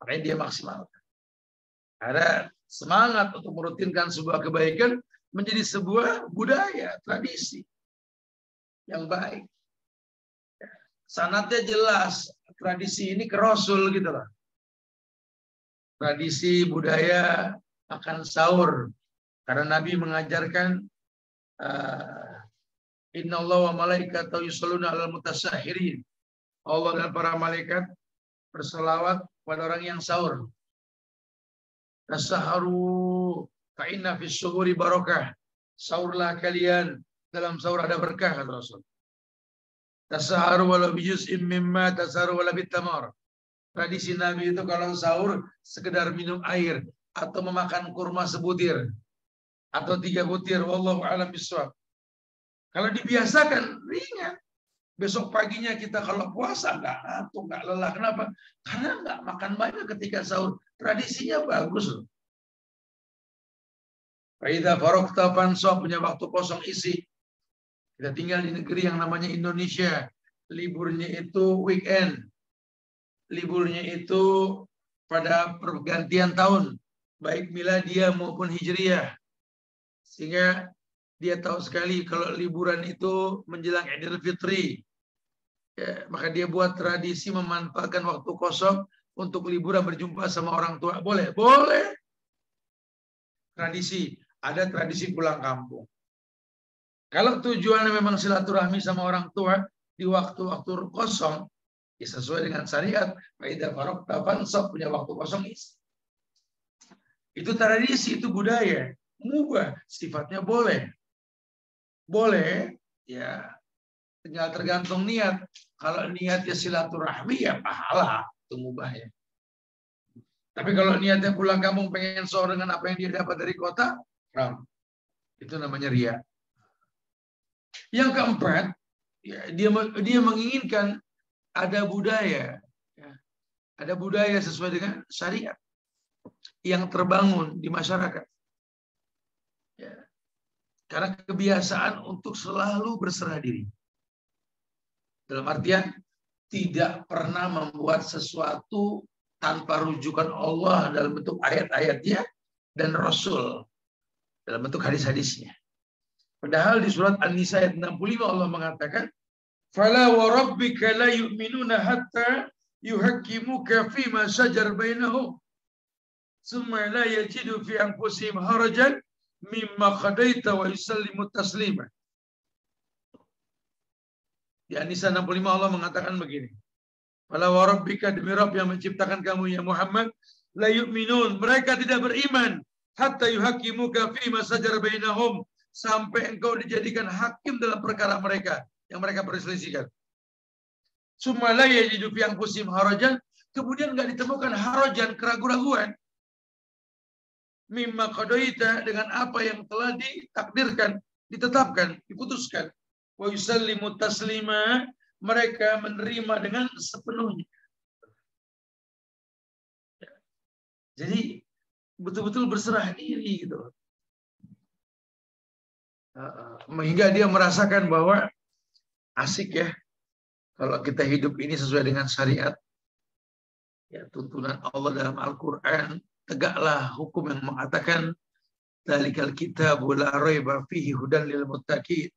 Makanya dia maksimalkan. Ada semangat untuk merutinkan sebuah kebaikan menjadi sebuah budaya, tradisi yang baik. Sanadnya jelas, tradisi ini ke Rasul gitu loh. Tradisi budaya makan sahur. Karena Nabi mengajarkan innallaha wa malaikatahu yusholluna 'alal mutasahhirin. Allah dan para malaikat berselawat pada orang yang sahur. Tasaharu fa inna fis suhuri barakah. Sahurlah kalian, dalam sahur ada berkah, kata Rasul. Tasaharu wala bijuz'im mimma tasaharu wala bitamar. Tradisi Nabi itu kalau sahur sekedar minum air atau memakan kurma sebutir atau 3 butir, wallahu a'lam bishawab. Kalau dibiasakan ringan. Besok paginya kita kalau puasa nggak ngantuk, nggak lelah. Kenapa? Karena nggak makan banyak ketika sahur. Tradisinya bagus loh. Faidha farokta fansob, punya waktu kosong isi. Kita tinggal di negeri yang namanya Indonesia. Liburnya itu weekend. Liburnya itu pada pergantian tahun. Baik miladiyah maupun hijriyah. Sehingga dia tahu sekali kalau liburan itu menjelang Idul Fitri. Ya, maka dia buat tradisi memanfaatkan waktu kosong untuk liburan berjumpa sama orang tua. Boleh? Boleh. Tradisi. Ada tradisi pulang kampung. Kalau tujuannya memang silaturahmi sama orang tua di waktu-waktu kosong, ya sesuai dengan syariat. Faidah farokta fansab, punya waktu kosong isi. Itu tradisi, itu budaya. Mubah, sifatnya boleh. Boleh, ya tinggal tergantung niat. Kalau niatnya silaturahmi, ya pahala, itu mubah ya. Tapi kalau niatnya pulang kampung pengen sahur dengan apa yang dia dapat dari kota, haram. Itu namanya riya. Yang keempat, ya, dia menginginkan ada budaya, ya, ada budaya sesuai dengan syariat yang terbangun di masyarakat. Ya. Karena kebiasaan untuk selalu berserah diri. Dalam artian tidak pernah membuat sesuatu tanpa rujukan Allah dalam bentuk ayat-ayatnya dan Rasul dalam bentuk hadis-hadisnya. Padahal di surat An-Nisa ayat 65 Allah mengatakan, "Fala wa rabbika la yu'minuna hatta yuhakkimuka fima shajar bainahum, tsumma la yajidu fi anfusihim harajan mimma qadaita wa yusallimu taslima." Di An-Nisa 65 Allah mengatakan begini. Fala wa rabbika, demi Rabb yang menciptakan kamu ya Muhammad, la yu'minun, mereka tidak beriman hatta yuhakkimuka fima shajar bainahum, sampai engkau dijadikan hakim dalam perkara mereka yang mereka perselisihkan. Tsumma la yajidu fi anfusihim harajan, kemudian enggak ditemukan harajan, keraguan-raguan, mimma qadaita, dengan apa yang telah ditakdirkan, ditetapkan, diputuskan. Wa yusallimu taslima, mereka menerima dengan sepenuhnya. Jadi betul-betul berserah diri gitu. Hingga dia merasakan bahwa asik ya kalau kita hidup ini sesuai dengan syariat. Ya, tuntunan Allah dalam Al-Quran, tegaklah hukum yang mengatakan dzalikal kitabu la raiba fihi hudan lil muttaqin.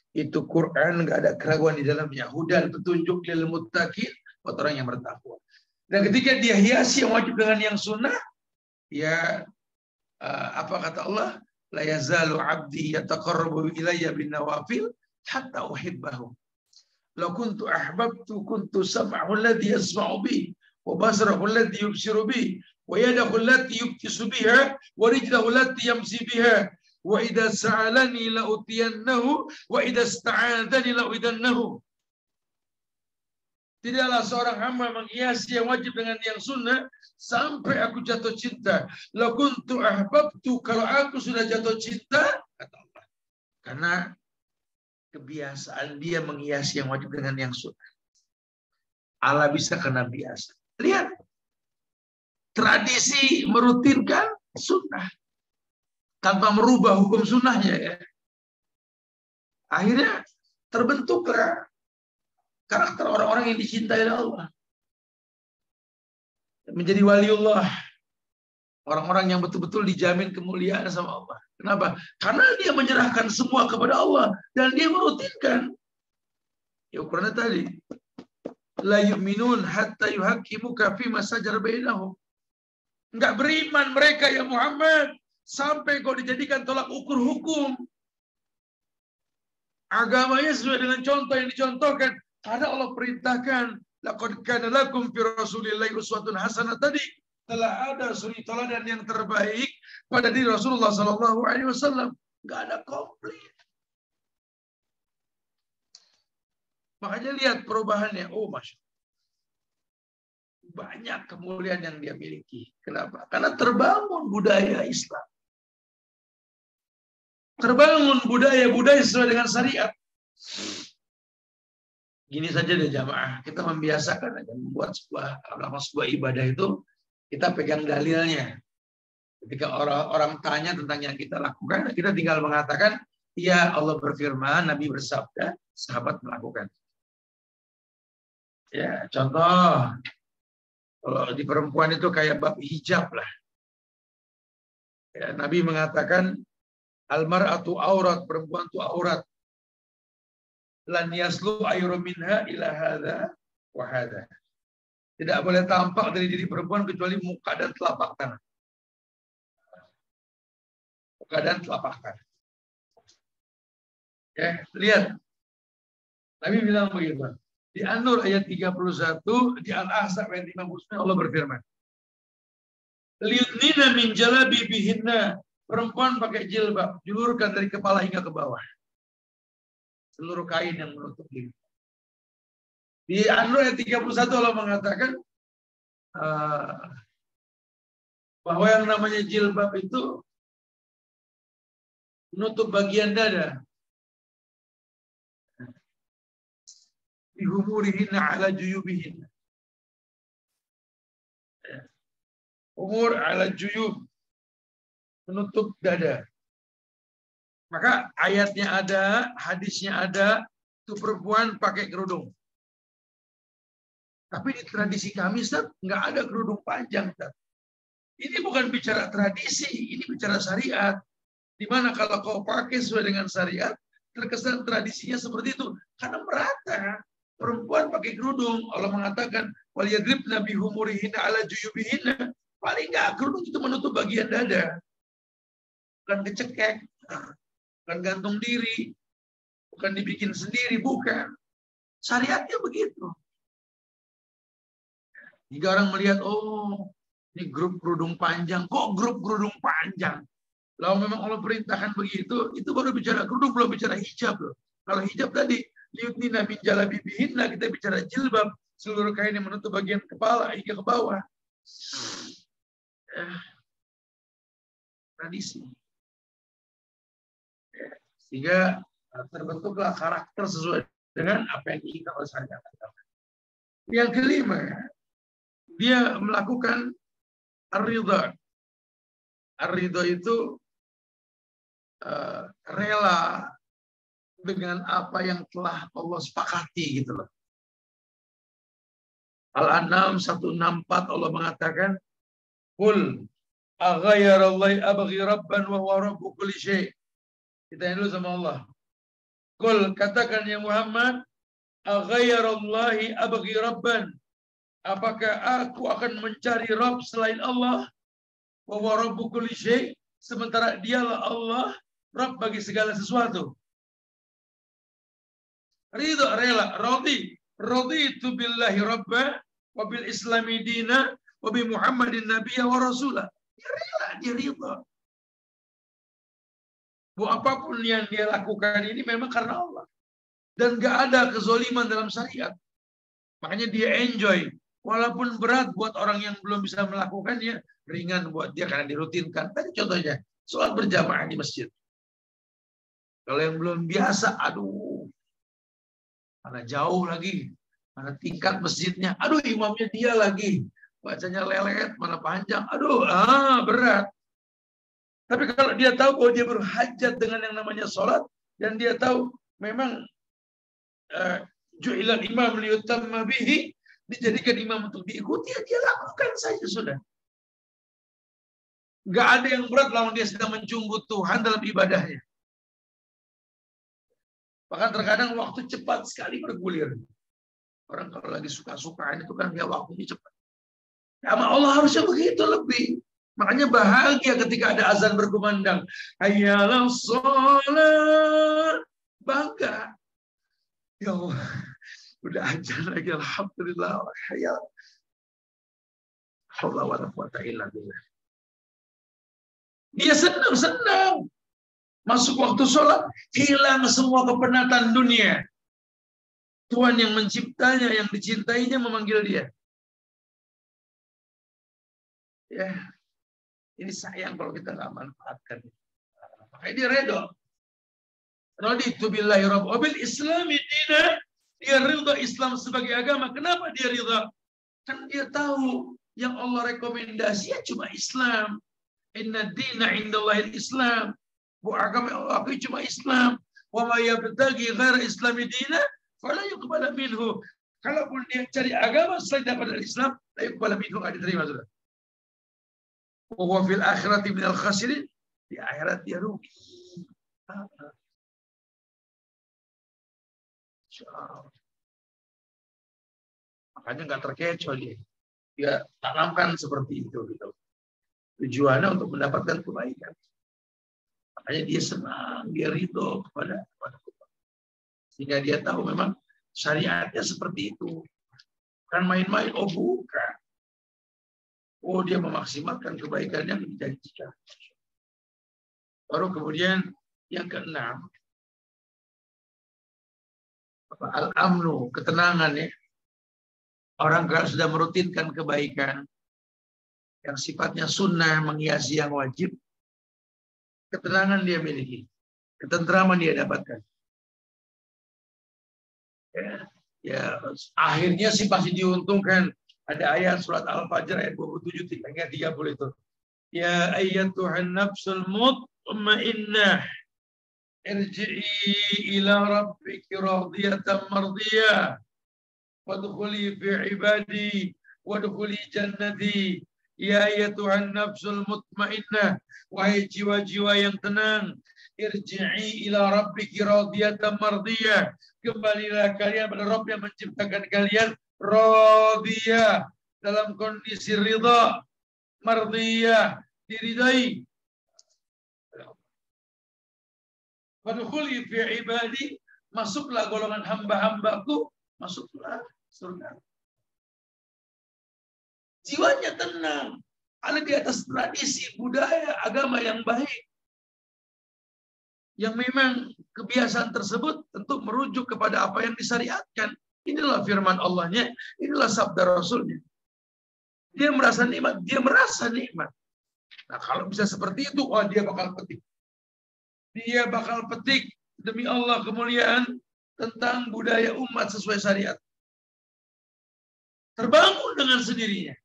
Itu Quran, nggak ada keraguan di dalamnya. Hudan, petunjuk lil muttaqin, buat orang yang bertakwa. Dan ketika dia hiasi yang wajib dengan yang sunnah, ya apa kata Allah? La yazalu abdi yataqarrabu ilayya bin nawafil hatta uhibbahu. Law kuntu ahbabtu kuntu sam'ahu alladhi yasma'u bi, wa basarahu alladhi yubsiru bi, wa yadahu allati yubtisu biha, wa rijlahu allati yamsi biha. Wa idza sa'alani la utiyannahu wa idza ista'adzani la uidannahu. Tidaklah seorang hamba menghiasi yang wajib dengan yang sunnah sampai aku jatuh cinta. La kuntu ahbabtu, kalau aku sudah jatuh cinta, kata Allah. Karena kebiasaan dia menghiasi yang wajib dengan yang sunnah. Allah bisa karena biasa. Lihat, tradisi merutinkan sunnah tanpa merubah hukum sunnahnya ya. Akhirnya terbentuklah karakter orang-orang yang dicintai oleh Allah. Menjadi waliullah. Orang-orang yang betul-betul dijamin kemuliaan sama Allah. Kenapa? Karena dia menyerahkan semua kepada Allah. Dan dia merutinkan. Ya ukurannya tadi. La yu'minun hatta yuhakkimuka fima shajar bainahum. Enggak beriman mereka ya Muhammad sampai kau dijadikan tolak ukur hukum. Agamanya sesuai dengan contoh yang dicontohkan. Karena Allah perintahkan Laqad kana lakum fi Rasulillahi uswatun hasanah tadi telah ada suri teladan yang terbaik pada diri Rasulullah sallallahu alaihi wasallam. Enggak ada komplit. Makanya lihat perubahannya. Oh, Masya Allah. Banyak kemuliaan yang dia miliki. Kenapa? Karena terbangun budaya Islam. Terbangun budaya sesuai dengan syariat. Gini saja deh jamaah, kita membiasakan aja membuat sebuah ibadah itu kita pegang dalilnya. Ketika orang tanya tentang yang kita lakukan, kita tinggal mengatakan, ya Allah berfirman, Nabi bersabda, sahabat melakukan. Ya, contoh, kalau di perempuan itu kayak bab hijab lah. Ya, Nabi mengatakan, al-mar'atu aurat, perempuan itu aurat. Lan yaslu ayru minha ila hadza wa hadza. Tidak boleh tampak dari diri perempuan kecuali muka dan telapak tangan. Muka dan telapak tangan. Ya, lihat. Nabi bilang begitu. Di An-Nur ayat 31, di Al-Ahzab ayat 59 Allah berfirman. Liyudnina min jalabibihinna. Perempuan pakai jilbab, julurkan dari kepala hingga ke bawah. Seluruh kain yang menutup diri. Di An-Nur ayat 31 Allah mengatakan bahwa yang namanya jilbab itu menutup bagian dada. Bihumurihinna ala juyubihinna. Umur ala juyub. Menutup dada. Maka ayatnya ada, hadisnya ada, itu perempuan pakai kerudung. Tapi di tradisi kami, Ustaz, nggak ada kerudung panjang, Ustaz. Ini bukan bicara tradisi, ini bicara syariat. Dimana kalau kau pakai sesuai dengan syariat, terkesan tradisinya seperti itu. Karena merata, perempuan pakai kerudung. Allah mengatakan, waliyadribna bihumurihinna ala juyubihinna. Paling nggak kerudung itu menutup bagian dada. Bukan kecekek. Bukan gantung diri, bukan dibikin sendiri, bukan. Syariatnya begitu. Jika orang melihat, oh, ini grup kerudung panjang. Kok grup kerudung panjang? Lalu memang Allah perintahkan begitu, itu baru bicara kerudung, belum bicara hijab loh. Kalau hijab tadi, liyudnina min jalabibihinna, kita bicara jilbab, seluruh kain yang menutup bagian kepala hingga ke bawah. Tradisi. Sehingga terbentuklah karakter sesuai dengan apa yang diinginkan oleh syariat. Yang kelima, dia melakukan ar-ridha. Ar-ridha itu rela dengan apa yang telah Allah sepakati gitu loh. Al-An'am 164 Allah mengatakan, "Qul aghayyarallahi abghi rabban wa huwa rabbu kulli syai'." Kita dulu sama Allah. Qul, katakan ya Muhammad, aghayyarallahi abghi rabban. Apakah aku akan mencari Rabb selain Allah? Wa huwa rabbu kulli syai', sementara dialah Allah, Rabb bagi segala sesuatu. Ridha, rela, raditu billahi rabba wa bil islami dina wa bi Muhammadin nabiyya wa rasulah. Dia rela, dia ridha. Bahwa apapun yang dia lakukan ini memang karena Allah. Dan gak ada kezoliman dalam syariat. Makanya dia enjoy. Walaupun berat buat orang yang belum bisa melakukannya, ringan buat dia karena dirutinkan. Tadi contohnya, sholat berjamaah di masjid. Kalau yang belum biasa, aduh. Mana jauh lagi. Mana tingkat masjidnya. Aduh, imamnya dia lagi. Bacanya lelet, mana panjang. Aduh, berat. Tapi kalau dia tahu bahwa dia berhajat dengan yang namanya sholat, dan dia tahu memang ju'ilal imam liyutamma bihi, dijadikan imam untuk diikuti, dia lakukan saja sudah. Gak ada yang berat lawan dia sedang mencunggut Tuhan dalam ibadahnya. Bahkan terkadang waktu cepat sekali bergulir. Orang kalau lagi suka-sukaan itu kan dia waktunya cepat. Sama Allah harusnya begitu lebih. Makanya bahagia ketika ada azan berkumandang. Hayya 'alas shalah. Bangga. Ya Allah. Udah aja lagi, alhamdulillah. Ya. Haula wala quwata illa billah. Dia senang-senang. Masuk waktu sholat, hilang semua kepenatan dunia. Tuhan yang menciptanya, yang dicintainya memanggil dia. Ya, ini sayang kalau kita nggak manfaatkan. Makanya dia redha. Raditu billahi rabb wa bil islami dina. Dia ridha Islam sebagai agama. Kenapa dia ridha? Kan dia tahu yang Allah rekomendasinya cuma Islam. Inna dina indallahil Islam. Bu agama Allah cuma Islam. Wa ma yabtaghi ghaira islami dina fala yuqbal minhu. Kalaupun dia cari agama selain dapat dari Islam, la yuqbal minhu, enggak diterima, Saudara. Wa fil akhirati minal khasirin. Di akhirat dia rugi. Makanya nggak terkecoh dia. Dia tanamkan seperti itu gitu. Tujuannya untuk mendapatkan kebaikan. Makanya dia senang, dia ridho kepada Tuhan. Sehingga dia tahu memang syariatnya seperti itu. Kan main-main, oh bukan. Oh dia memaksimalkan kebaikan yang dijanjikan. Baru kemudian yang keenam, al-amnu, ketenangan ya. Orang kalau sudah merutinkan kebaikan yang sifatnya sunnah menghiasi yang wajib, ketenangan dia miliki, ketentraman dia dapatkan. Ya, akhirnya sih pasti diuntungkan. Ada ayat surat Al-Fajr ayat 27 hingga 30 itu. Ya ayyatuhan nafsul mutmainnah irji'i ila rabbiki radiyatan mardiyah wadkhuli fi ibadi wadkhuli jannati. Ya ayyatuhan nafsul mutmainnah, wahai jiwa-jiwa yang tenang, irji'i ila rabbiki radiyatan mardiyah, kembalilah kalian pada Rabb yang menciptakan kalian radiyah, dalam kondisi ridha, mardiyah, diridai. Wadkhuli fi ibadi, masuklah golongan hamba-hambaku, masuklah surga. Jiwanya tenang, ada di atas tradisi budaya agama yang baik. Yang memang kebiasaan tersebut tentu merujuk kepada apa yang disyariatkan. Inilah firman Allahnya, inilah sabda Rasulnya. Dia merasa nikmat, dia merasa nikmat. Nah kalau bisa seperti itu, oh dia bakal petik. Dia bakal petik demi Allah kemuliaan tentang budaya umat sesuai syariat. Terbangun dengan sendirinya.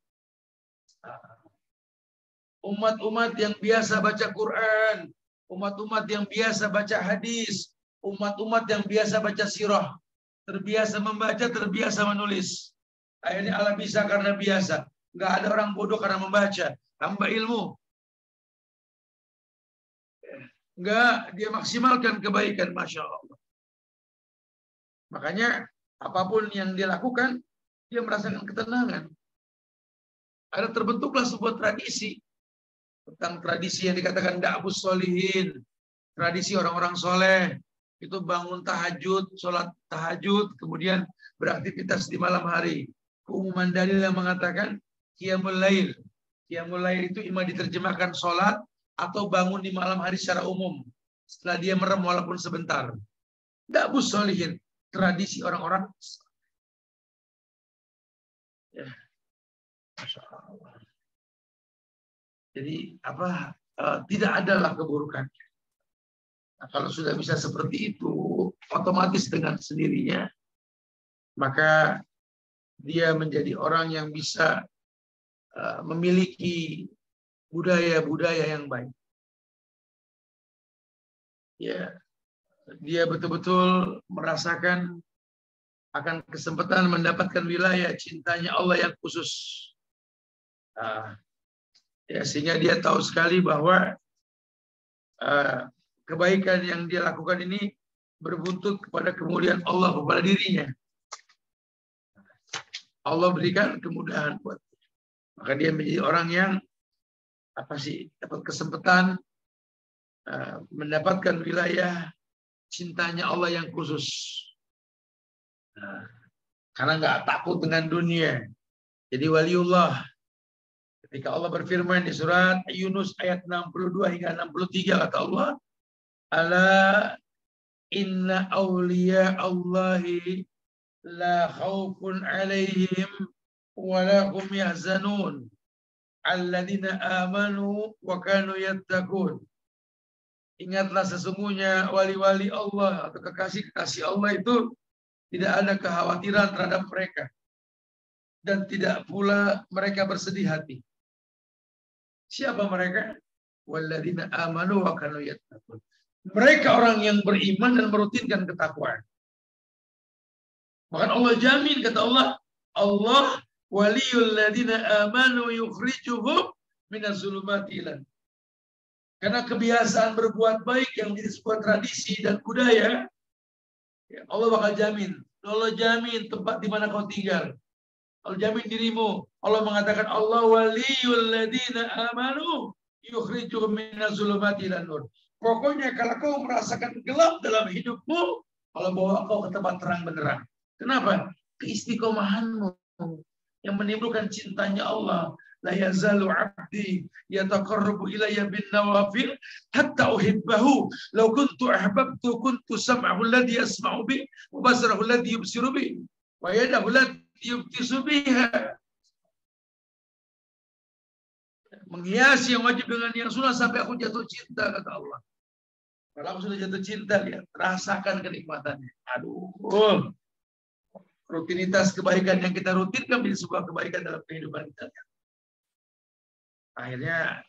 Umat-umat yang biasa baca Quran, umat-umat yang biasa baca hadis, umat-umat yang biasa baca sirah, terbiasa membaca, terbiasa menulis. Akhirnya Allah bisa karena biasa. Nggak ada orang bodoh karena membaca. Tambah ilmu. Nggak, dia maksimalkan kebaikan. Masya Allah. Makanya apapun yang dia lakukan, dia merasakan ketenangan. Ada terbentuklah sebuah tradisi. Tentang tradisi yang dikatakan da'bus solihin. Tradisi orang-orang soleh. Itu bangun tahajud, sholat tahajud, kemudian beraktivitas di malam hari. Keumuman dalil yang mengatakan qiyamul lail. Qiyamul lail itu imam diterjemahkan sholat atau bangun di malam hari secara umum. Setelah dia merem walaupun sebentar. Da'bus solihin. Tradisi orang-orang. Ya. Masya Allah. Jadi tidak adalah keburukan. Nah, kalau sudah bisa seperti itu, otomatis dengan sendirinya, maka dia menjadi orang yang bisa memiliki budaya-budaya yang baik. Ya, dia betul-betul merasakan akan kesempatan mendapatkan wilayah cintanya Allah yang khusus. Ya, sehingga dia tahu sekali bahwa kebaikan yang dia lakukan ini berbuntut kepada kemuliaan Allah kepada dirinya. Allah berikan kemudahan buat dia. Maka dia menjadi orang yang dapat kesempatan mendapatkan wilayah cintanya Allah yang khusus. Karena nggak takut dengan dunia. Jadi waliullah. Ketika Allah berfirman di surat Yunus ayat 62 hingga 63 kata Allah, ala inna awliya Allahi la khawfun alaihim wa la hum yahzanun alladzina amanu wa kanu yattaqun. Ingatlah sesungguhnya wali-wali Allah atau kekasih-kekasih Allah itu tidak ada kekhawatiran terhadap mereka dan tidak pula mereka bersedih hati. Siapa mereka? Walladzina amanu wa kanu yattaqun. Mereka orang yang beriman dan merutinkan ketakwaan. Bahkan Allah jamin, kata Allah, Allah waliyul ladzina amanu yukhrijuhum minaz zulumati ilan. Karena kebiasaan berbuat baik yang menjadi sebuah tradisi dan budaya, Allah bakal jamin. Allah jamin tempat di mana kau tinggal. Allah jamin dirimu. Allah mengatakan Allah waliyul ladzina amanu yukhrijuhum minaz zulumati ilan nur. Pokoknya kalau kau merasakan gelap dalam hidupmu, Allah bawa kau ke tempat terang benderang. Kenapa? Keistiqomahanmu yang menimbulkan cintanya Allah. La yazalu 'abdi yataqarrabu ilayya bin nawafil hatta uhibbahu. Law kuntu ahbabtu kuntu sam'ahu alladhi yasma'u bi wa basarahu alladhi yubsiru bi wa yadahu allati yubtisu biha. Menghiasi yang wajib dengan yang sunnah sampai aku jatuh cinta, kata Allah. Kalau aku sudah jatuh cinta, lihat, rasakan kenikmatannya. Aduh, rutinitas kebaikan yang kita rutinkan menjadi sebuah kebaikan dalam kehidupan kita. Akhirnya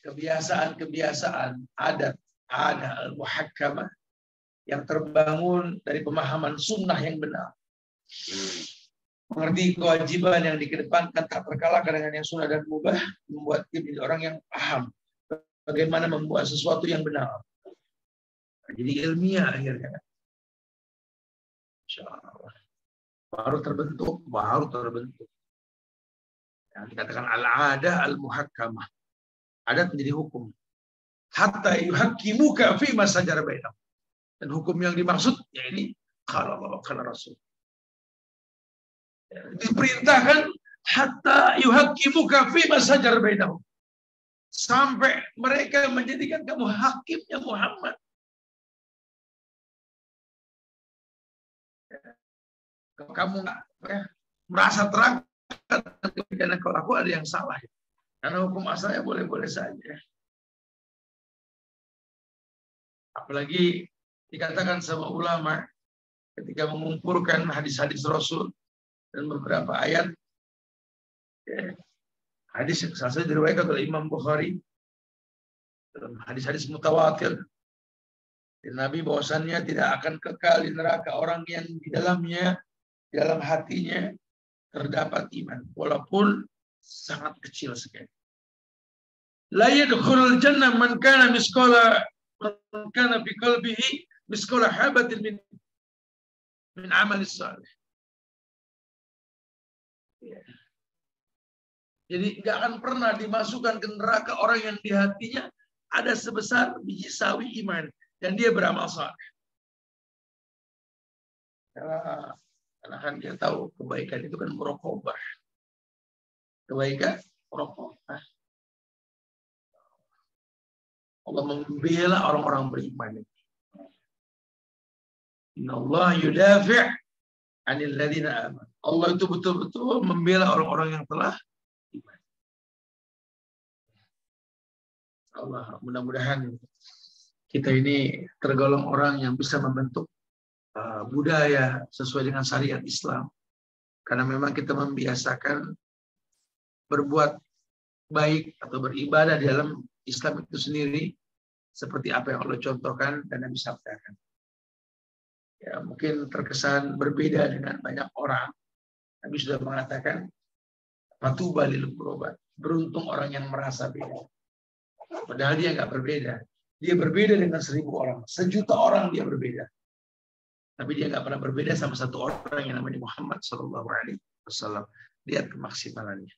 kebiasaan-kebiasaan adat al-muhakkamah yang terbangun dari pemahaman sunnah yang benar. Mengerti kewajiban yang dikedepankan tak terkalahkan dengan yang sunnah dan mubah, membuat dia menjadi orang yang paham bagaimana membuat sesuatu yang benar. Jadi ilmiah akhirnya. Insya Allah. Baru terbentuk. Yang dikatakan al-adah al-muhakkamah. Adat menjadi hukum. Hatta yuhakkimuka fi ma shajara bainahum. Dan hukum yang dimaksud ya ini qala Allah qala Rasul. Diperintahkan hatta yuhakkimuka fi ma shajara bainahum. Sampai mereka menjadikan kamu hakimnya Muhammad. Kalau kamu merasa terang kebijakan yang kau lakukan ada yang salah. Karena hukum asalnya boleh-boleh saja. Apalagi dikatakan sama ulama ketika mengumpulkan hadis-hadis Rasul dan beberapa ayat. Hadis yang salah satu diriwayatkan oleh Imam Bukhari dalam hadis-hadis mutawatir. Dan Nabi bahwasannya tidak akan kekal di neraka orang yang di dalamnya, di dalam hatinya terdapat iman, walaupun sangat kecil sekali. La yadkhulul jannah man kana fi qalbihi misqala habatin min amali salih. Jadi nggak akan pernah dimasukkan ke neraka orang yang di hatinya ada sebesar biji sawi iman dan dia beramal saleh. Karena kan dia tahu kebaikan itu kan muraqabah. Kebaikan muraqabah. Allah membela orang-orang beriman. Innallaha yudafi' 'anil ladzina amanu. Allah itu betul-betul membela orang-orang yang telah iman. Allah, mudah-mudahan kita ini tergolong orang yang bisa membentuk budaya sesuai dengan syariat Islam. Karena memang kita membiasakan berbuat baik atau beribadah di dalam Islam itu sendiri seperti apa yang Allah contohkan dan Nabi sabdakan. Ya, mungkin terkesan berbeda dengan banyak orang. Nabi sudah mengatakan, "Fatuba lil ghuraba." Beruntung orang yang merasa beda. Padahal dia nggak berbeda. Dia berbeda dengan 1000 orang. 1.000.000 orang dia berbeda. Tapi dia nggak pernah berbeda sama satu orang yang namanya Muhammad SAW. Lihat kemaksimalannya.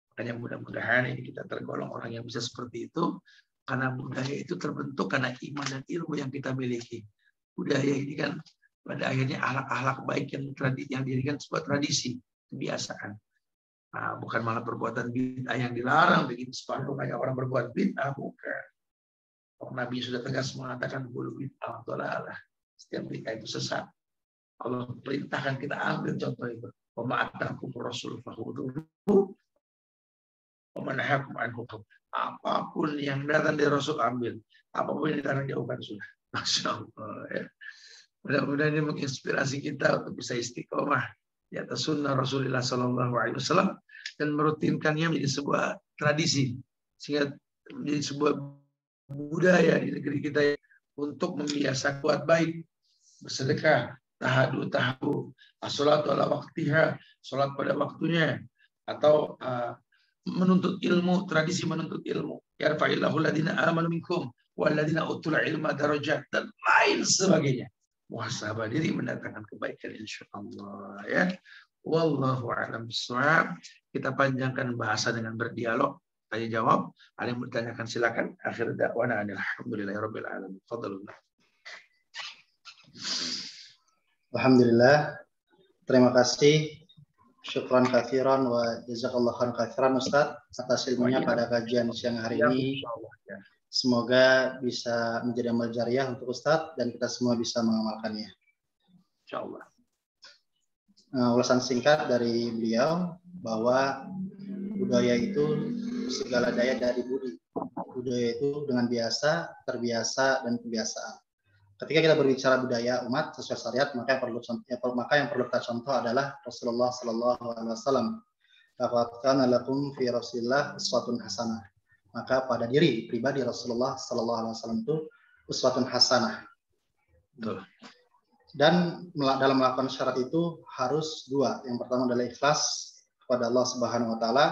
Makanya mudah-mudahan ini kita tergolong orang yang bisa seperti itu. Karena budaya itu terbentuk karena iman dan ilmu yang kita miliki. Budaya ini kan pada akhirnya akhlak-akhlak baik yang dijadikan sebuah tradisi, kebiasaan. Nah, bukan malah perbuatan bid'ah yang dilarang, bikin sepanduk kayak orang berbuat bid'ah, bukan. Nabi sudah tegas mengatakan bulu bid'ah dalalah. Setiap bid'ah itu sesat. Allah perintahkan kita ambil contoh itu. Wa ma'atakum rasul fakhudhuhu wa manhakum anhu. Apapun yang datang dari Rasul ambil, apapun yang datang jauhkan sudah. Masya Allah. Ya. Mudah-mudahan ini menginspirasi kita untuk bisa istiqomah di atas sunnah Rasulullah SAW dan merutinkannya menjadi sebuah tradisi sehingga menjadi sebuah budaya di negeri kita untuk membiasakan buat baik, bersedekah, tahadu, as-salatu ala waqtiha, salat pada waktunya, atau menuntut ilmu, tradisi menuntut ilmu. Yarfa'illahu alladhina amanu minkum walladhina utul ilma darajat dan lain sebagainya. Muhasabah diri mendatangkan kebaikan insyaallah ya. Wallahu a'lam bishawab. Kita panjangkan bahasa dengan berdialog, tanya jawab. Ada yang bertanyakan silakan. Akhir da'wana alhamdulillahirabbil alamin. Fadlullah. Alhamdulillah. Terima kasih. Syukran katsiran wa jazakallahu khairan katsiran Ustaz atas ilmunya pada kajian siang hari ini. Semoga bisa menjadi amal jariah untuk Ustaz dan kita semua bisa mengamalkannya. Insyaallah. Ulasan singkat dari beliau bahwa budaya itu segala daya dari budi. Budaya itu dengan biasa, terbiasa, dan kebiasaan. Ketika kita berbicara budaya umat sesuai syariat, maka yang perlu kita contoh adalah Rasulullah Sallallahu Alaihi Wasallam. Laqad kana lakum fi Rasulillah uswatun hasanah. Maka pada diri pribadi Rasulullah Sallallahu Alaihi Wasallam itu uswatun hasanah. Dan dalam melakukan syarat itu harus dua. Yang pertama adalah ikhlas kepada Allah Subhanahu Wa Taala,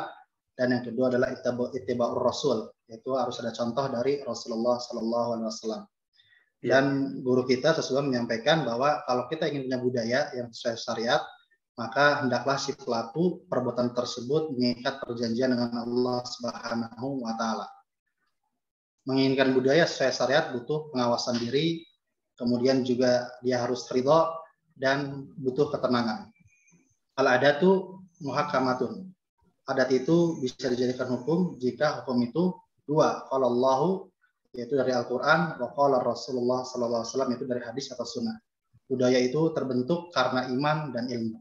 dan yang kedua adalah ittiba'ur Rasul, yaitu harus ada contoh dari Rasulullah Sallallahu Alaihi Wasallam. Dan guru kita sesuai menyampaikan bahwa kalau kita ingin punya budaya yang sesuai syariat, maka hendaklah si pelaku perbuatan tersebut mengikat perjanjian dengan Allah Subhanahu wa Ta'ala. Menginginkan budaya sesuai syariat butuh pengawasan diri, kemudian juga dia harus ridho dan butuh ketenangan. Al-adatu muhakkamatun. Adat itu bisa dijadikan hukum jika hukum itu dua. Qala Allahu, yaitu dari Al-Quran, wa qala Rasulullah sallallahu alaihi wasallam, itu dari hadis atau sunnah. Budaya itu terbentuk karena iman dan ilmu.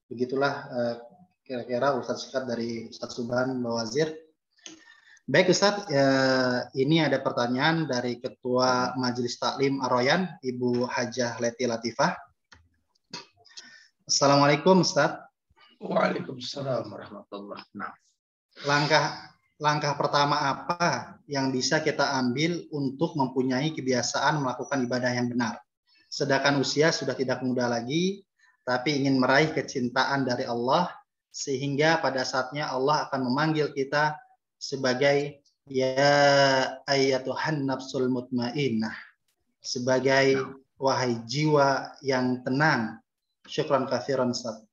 Begitulah kira-kira Ustaz singkat dari Ustaz Subhan Bawazir. Baik Ustaz, ini ada pertanyaan dari Ketua Majelis Taklim Ar-Royan, Ibu Hajah Leti Latifah. Assalamualaikum Ustaz. Waalaikumsalam warahmatullahi wabarakatuh. Langkah pertama apa yang bisa kita ambil untuk mempunyai kebiasaan melakukan ibadah yang benar? Sedangkan usia sudah tidak muda lagi, tapi ingin meraih kecintaan dari Allah, sehingga pada saatnya Allah akan memanggil kita sebagai ya ayyatuhan nafsul mutmainnah, sebagai wahai jiwa yang tenang. Syukran katsiran Ustaz.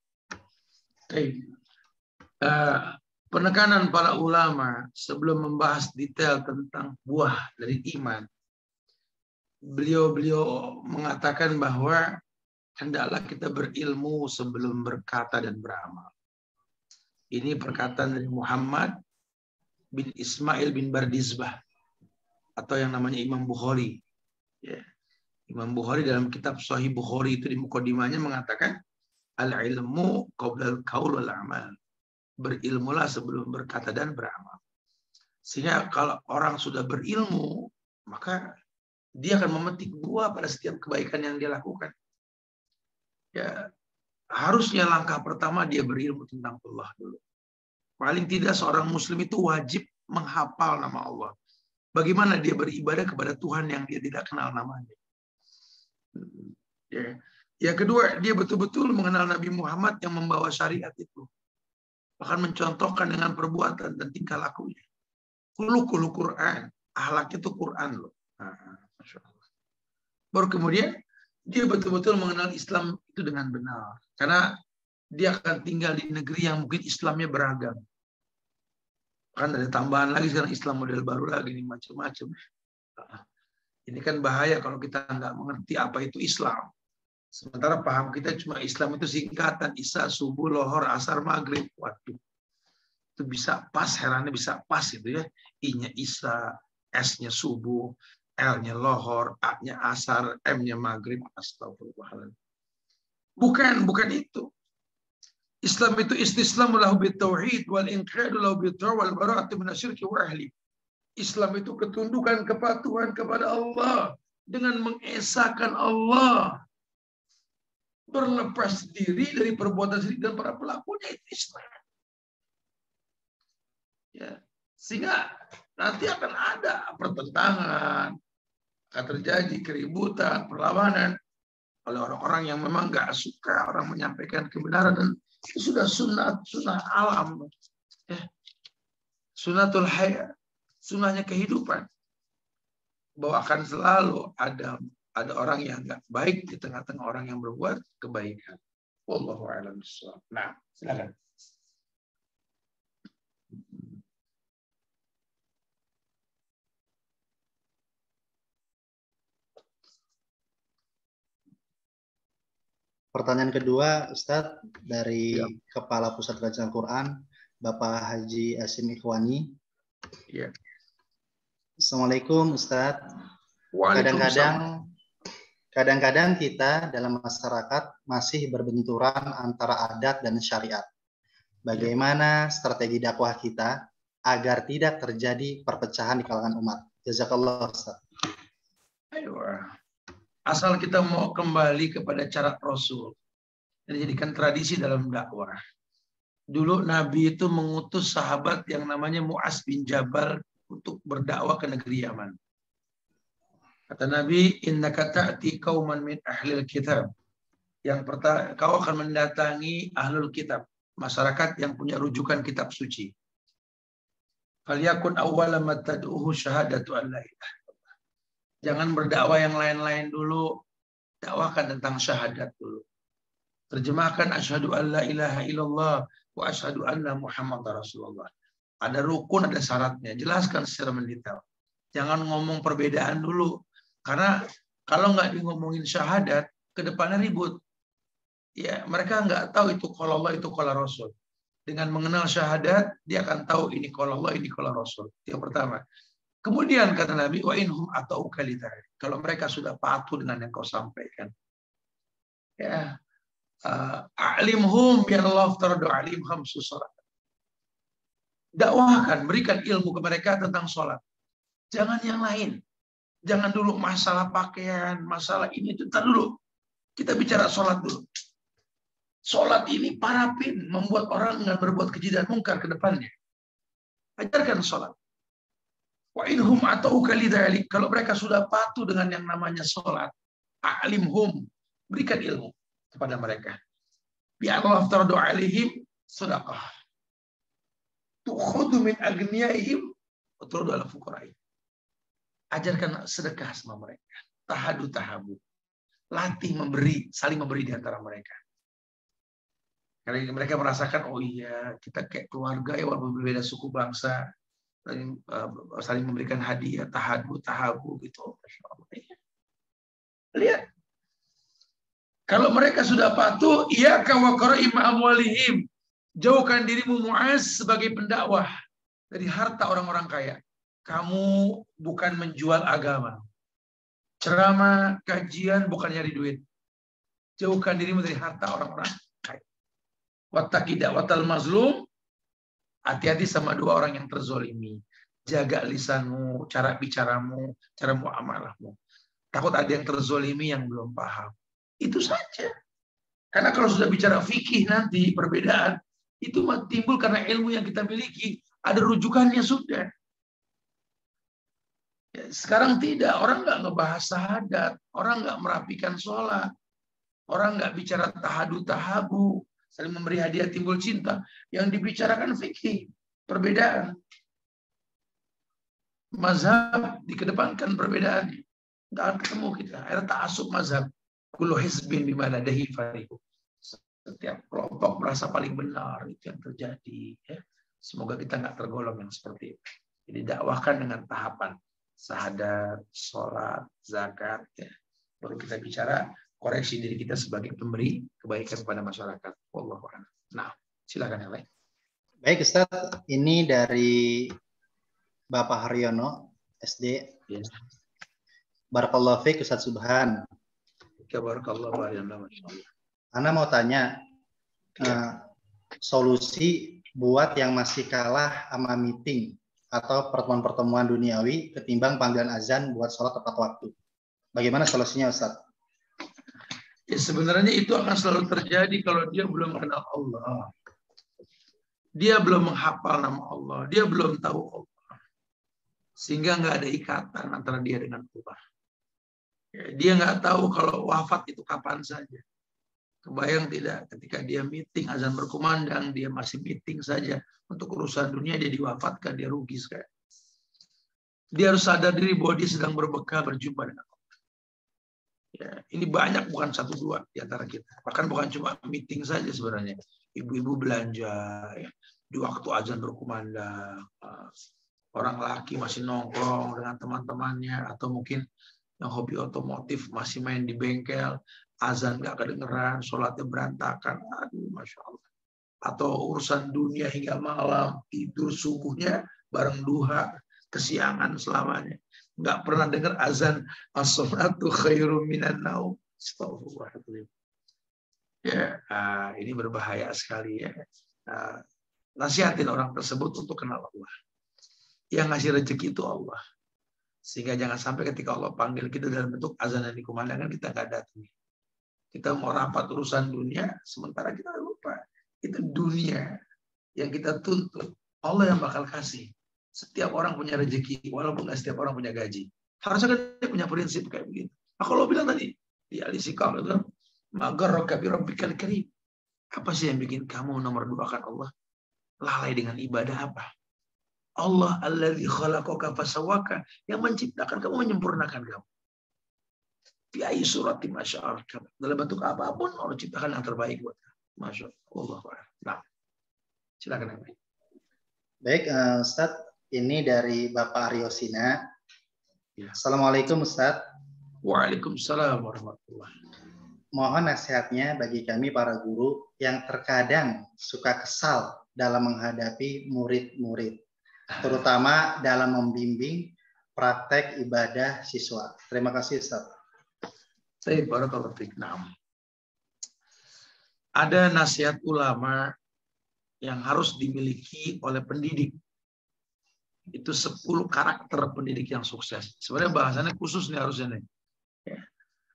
Penekanan para ulama sebelum membahas detail tentang buah dari iman, beliau mengatakan bahwa hendaklah kita berilmu sebelum berkata dan beramal. Ini perkataan dari Muhammad bin Ismail bin Bardizbah, atau yang namanya Imam Bukhari. Ya. Imam Bukhari dalam kitab Sahih Bukhari itu di mukadimahnya mengatakan al-ilmu qabla al-qaul wal amal. Berilmulah sebelum berkata dan beramal. Sehingga kalau orang sudah berilmu, maka dia akan memetik buah pada setiap kebaikan yang dia lakukan. Ya, harusnya langkah pertama dia berilmu tentang Allah dulu. Paling tidak seorang muslim itu wajib menghafal nama Allah. Bagaimana dia beribadah kepada Tuhan yang dia tidak kenal namanya. Ya. Yang kedua, dia betul-betul mengenal Nabi Muhammad yang membawa syariat itu. Bahkan mencontohkan dengan perbuatan dan tingkah lakunya. Khuluqul Quran, akhlak itu Quran loh. Masya Allah. Baru kemudian dia betul-betul mengenal Islam itu dengan benar. Karena dia akan tinggal di negeri yang mungkin Islamnya beragam. Kan ada tambahan lagi sekarang Islam model baru lagi nih, macam-macam. Ini kan bahaya kalau kita nggak mengerti apa itu Islam. Sementara paham kita cuma Islam itu singkatan, Isya, subuh, lohor, asar, maghrib. Waduh, itu bisa pas, herannya bisa pas itu ya. I-nya Isya, S-nya subuh, L-nya lohor, A-nya asar, M-nya maghrib. Astagfirullahaladzim. Bukan itu. Islam itu istislamu lahu bitauhid wal inqiyadu lahu bitta'ah wal bara'atu minasyirki wa ahli. Islam itu ketundukan, kepatuhan kepada Allah dengan mengesahkan Allah, berlepas diri dari perbuatan syirik dan para pelakunya. Itu Islam. Ya, sehingga nanti akan ada pertentangan, akan terjadi keributan, perlawanan oleh orang-orang yang memang nggak suka orang menyampaikan kebenaran, dan itu sudah sunnah alam, ya. Sunnatul hayat, sunnahnya kehidupan, bahwa akan selalu ada orang yang nggak baik di tengah-tengah orang yang berbuat kebaikan. Wallahu a'lam bishawab. Nah, silakan. Pertanyaan kedua, Ustadz, dari Ya. Kepala Pusat Kajian Quran, Bapak Haji Asim Ikhwani. Ya. Assalamualaikum, Ustadz. Waalaikumsalam. Kadang-kadang kita dalam masyarakat masih berbenturan antara adat dan syariat. Bagaimana strategi dakwah kita agar tidak terjadi perpecahan di kalangan umat? Jazakallah, Ustadz. Ayo. Asal kita mau kembali kepada cara Rasul dan jadikan tradisi dalam dakwah. Dulu Nabi itu mengutus sahabat yang namanya Mu'az bin Jabal untuk berdakwah ke negeri Yaman. Kata Nabi, innaka ta'ti qauman min ahlil kitab. Yang pertama, kau akan mendatangi ahlul kitab, masyarakat yang punya rujukan kitab suci. Falyakun awwala ma tad'uhu syahadatu an la ilaha. Jangan berdakwah yang lain-lain dulu. Dakwahkan tentang syahadat dulu. Terjemahkan asyhadu an la ilaha illallah wa asyhadu anna Muhammadar Rasulullah. Ada rukun, ada syaratnya. Jelaskan secara mendetail. Jangan ngomong perbedaan dulu. Karena kalau nggak ngomongin syahadat, ke depannya ribut. Ya, mereka nggak tahu itu qala Allah, itu qala Rasul. Dengan mengenal syahadat, dia akan tahu ini qala Allah, ini qala Rasul. Itu yang pertama. Kemudian kata Nabi, wa inhum ata'uka lidhalik. Kalau mereka sudah patuh dengan yang kau sampaikan. Ya. A'limhum biar Allah aftaradu alim khamsu salat. Dakwahkan, berikan ilmu ke mereka tentang sholat. Jangan yang lain. Jangan dulu masalah pakaian, masalah ini, itu. Ntar dulu. Kita bicara sholat dulu. Sholat ini parapin, membuat orang dengan berbuat keji dan mungkar ke depannya. Ajarkan sholat. Wa inhum ata'uka lidzalik. Kalau mereka sudah patuh dengan yang namanya sholat, a'limhum, berikan ilmu kepada mereka. Bi Allah aftaradu alaihim sedekah. Tukhudhu min agniyaihim wa turdu ala fuqaraihim. Ajarkan sedekah sama mereka. Tahadu tahabu. Latih memberi, saling memberi di antara mereka. Karena mereka merasakan, oh iya, kita kayak keluarga ya, walaupun berbeda suku bangsa, saling memberikan hadiah, tahabu gitu. Lihat. Kalau mereka sudah patuh, iya kawaqara'im amwalihim. Jauhkan dirimu Mu'az sebagai pendakwah dari harta orang-orang kaya. Kamu bukan menjual agama. Ceramah, kajian bukan nyari duit. Jauhkan dirimu dari harta orang-orang kaya. Wattaqi da'watal mazlum. Hati-hati sama dua orang yang terzolimi. Jaga lisanmu, cara bicaramu, cara muamalahmu. Takut ada yang terzolimi yang belum paham. Itu saja. Karena kalau sudah bicara fikih nanti, perbedaan, itu timbul karena ilmu yang kita miliki. Ada rujukannya sudah. Ya, sekarang tidak. Orang nggak ngebahas syahadat. Orang nggak merapikan sholat. Orang nggak bicara tahabu. Saling memberi hadiah timbul cinta. Yang dibicarakan fikih, perbedaan. Mazhab dikedepankan perbedaannya. Nggak akan ketemu kita. Akhirnya ta'asub mazhab. Kullu hizbin bima ladaihi farihu. Setiap kelompok merasa paling benar. Itu yang terjadi. Ya. Semoga kita nggak tergolong yang seperti itu. Jadi dakwahkan dengan tahapan. Syahadat, sholat, zakat. Ya. Baru kita bicara koreksi diri kita sebagai pemberi kebaikan kepada masyarakat. Wallahu a'lam. Nah, silakan yang lain. Baik Ustadz, ini dari Bapak Haryono SD. Ya. Barakallahu fiik Ustadz Subhan. Barakallahu fiik. Ana mau tanya, solusi buat yang masih kalah sama meeting atau pertemuan-pertemuan duniawi ketimbang panggilan azan buat sholat tepat waktu. Bagaimana solusinya Ustadz? Ya, sebenarnya itu akan selalu terjadi kalau dia belum kenal Allah. Dia belum menghafal nama Allah. Dia belum tahu Allah. Sehingga nggak ada ikatan antara dia dengan Allah. Ya, dia nggak tahu kalau wafat itu kapan saja. Kebayang tidak ketika dia meeting, azan berkumandang, dia masih meeting saja. Untuk urusan dunia dia diwafatkan, dia rugi sekali. Dia harus sadar diri bahwa dia sedang berbekal berjumpa dengan Allah. Ya, ini banyak, bukan satu dua di antara kita. Bahkan bukan cuma meeting saja sebenarnya. Ibu-ibu belanja, ya, di waktu azan berkumandang, orang laki masih nongkrong dengan teman-temannya, atau mungkin yang hobi otomotif masih main di bengkel, azan nggak kedengeran, sholatnya berantakan, aduh masya Allah. Atau urusan dunia hingga malam, tidur subuhnya bareng duha, kesiangan selamanya, nggak pernah dengar azan as-sholatu khairum minan naum. Astagfirullahaladzim. Ya, ini berbahaya sekali ya. Nasihatin orang tersebut untuk kenal Allah. Yang ngasih rezeki itu Allah. Sehingga jangan sampai ketika Allah panggil kita dalam bentuk azan yang dikumandangkan, kita nggak datang. Kita mau rapat urusan dunia, sementara kita lupa. Itu dunia yang kita tuntut. Allah yang bakal kasih. Setiap orang punya rezeki, walaupun nggak setiap orang punya gaji. Harusnya kan dia punya prinsip kayak begitu. Nah, kalau bilang tadi, di Al-Istiqamah itu kan, Magarraka bi rabbikal karim. Apa sih yang bikin kamu nomor duakan Allah? Lalai dengan ibadah apa? Allah alladzi khalaqaka fasawwaka, yang menciptakan kamu, menyempurnakan kamu. Fi ayyi surati masya'arka. Dalam bentuk apapun Allah ciptakan yang terbaik buat kamu. Masya Allah. Nah, silakan. Baik, Ustadz, ini dari Bapak Aryo Sina. Ya. Assalamualaikum Ustadz. Waalaikumsalam warahmatullahi. Mohon nasihatnya bagi kami para guru yang terkadang suka kesal dalam menghadapi murid-murid, terutama dalam membimbing praktek ibadah siswa. Terima kasih Ustaz. Saya barakallahu fiik. Ada nasihat ulama yang harus dimiliki oleh pendidik. Itu 10 karakter pendidik yang sukses. Sebenarnya bahasannya khusus nih harusnya nih. Ya.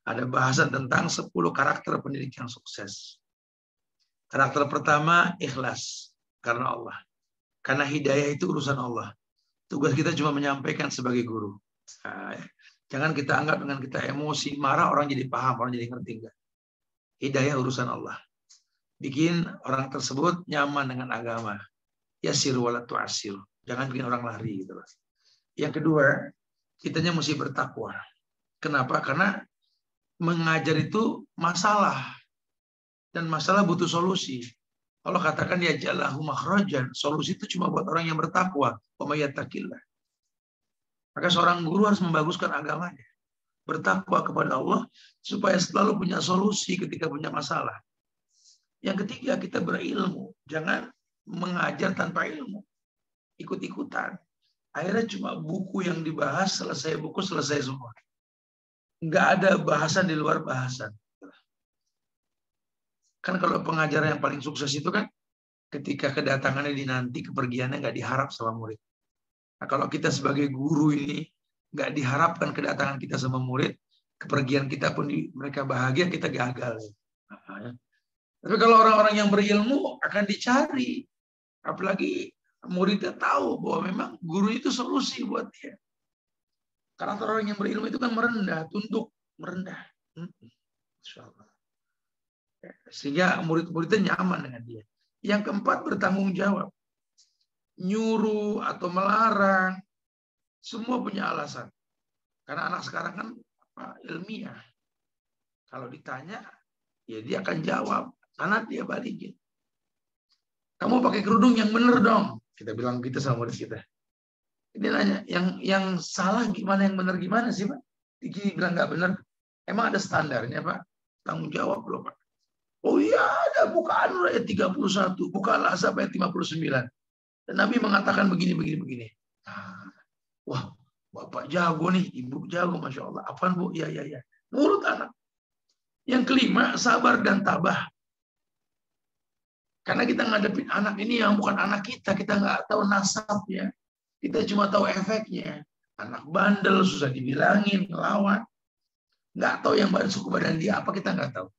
Ada bahasan tentang 10 karakter pendidik yang sukses. Karakter pertama, ikhlas karena Allah. Karena hidayah itu urusan Allah. Tugas kita cuma menyampaikan sebagai guru. Nah, jangan kita anggap dengan kita emosi, marah, orang jadi paham, orang jadi ngerti. Enggak. Hidayah urusan Allah. Bikin orang tersebut nyaman dengan agama. Yasir wala tu'asir. Jangan bikin orang lari. Gitu. Yang kedua, kitanya mesti bertakwa. Kenapa? Karena mengajar itu masalah. Dan masalah butuh solusi. Allah katakan ya jalahu makhrajan. Solusi itu cuma buat orang yang bertakwa. Wa may yattaqillah. Maka seorang guru harus membaguskan agamanya. Bertakwa kepada Allah supaya selalu punya solusi ketika punya masalah. Yang ketiga, kita berilmu. Jangan mengajar tanpa ilmu. Ikut-ikutan. Akhirnya cuma buku yang dibahas, selesai buku, selesai semua. Nggak ada bahasan di luar bahasan. Kan kalau pengajar yang paling sukses itu kan ketika kedatangannya dinanti, kepergiannya nggak diharap sama murid. Nah, kalau kita sebagai guru ini nggak diharapkan kedatangan kita sama murid, kepergian kita pun mereka bahagia, kita gagal. Nah, tapi kalau orang-orang yang berilmu akan dicari, apalagi muridnya tahu bahwa memang guru itu solusi buat dia. Karena orang yang berilmu itu kan merendah, tunduk, merendah. Insyaallah. Sehingga murid-muridnya nyaman dengan dia. Yang keempat, bertanggung jawab. Nyuruh atau melarang, semua punya alasan. Karena anak sekarang kan ilmiah. Kalau ditanya, ya dia akan jawab. Karena dia balikin. Kamu pakai kerudung yang benar dong. Kita bilang gitu sama murid kita. Dia nanya, yang salah gimana, yang benar gimana sih Pak? Diki bilang nggak benar. Emang ada standarnya Pak? tanggung jawab loh Pak. Oh iya, ada buka An-Nur ayat 31, buka Al-Ahzab ayat 59. Dan Nabi mengatakan begini. Nah, wah, Bapak jago nih, Ibu jago, Masya Allah. Apaan Bu? Ya. Nurut anak. Yang kelima, sabar dan tabah. Karena kita ngadepin anak ini yang bukan anak kita nggak tahu nasabnya. Kita cuma tahu efeknya. Anak bandel, susah dibilangin, ngelawan. Nggak tahu yang suku badan dia apa, kita nggak tahu.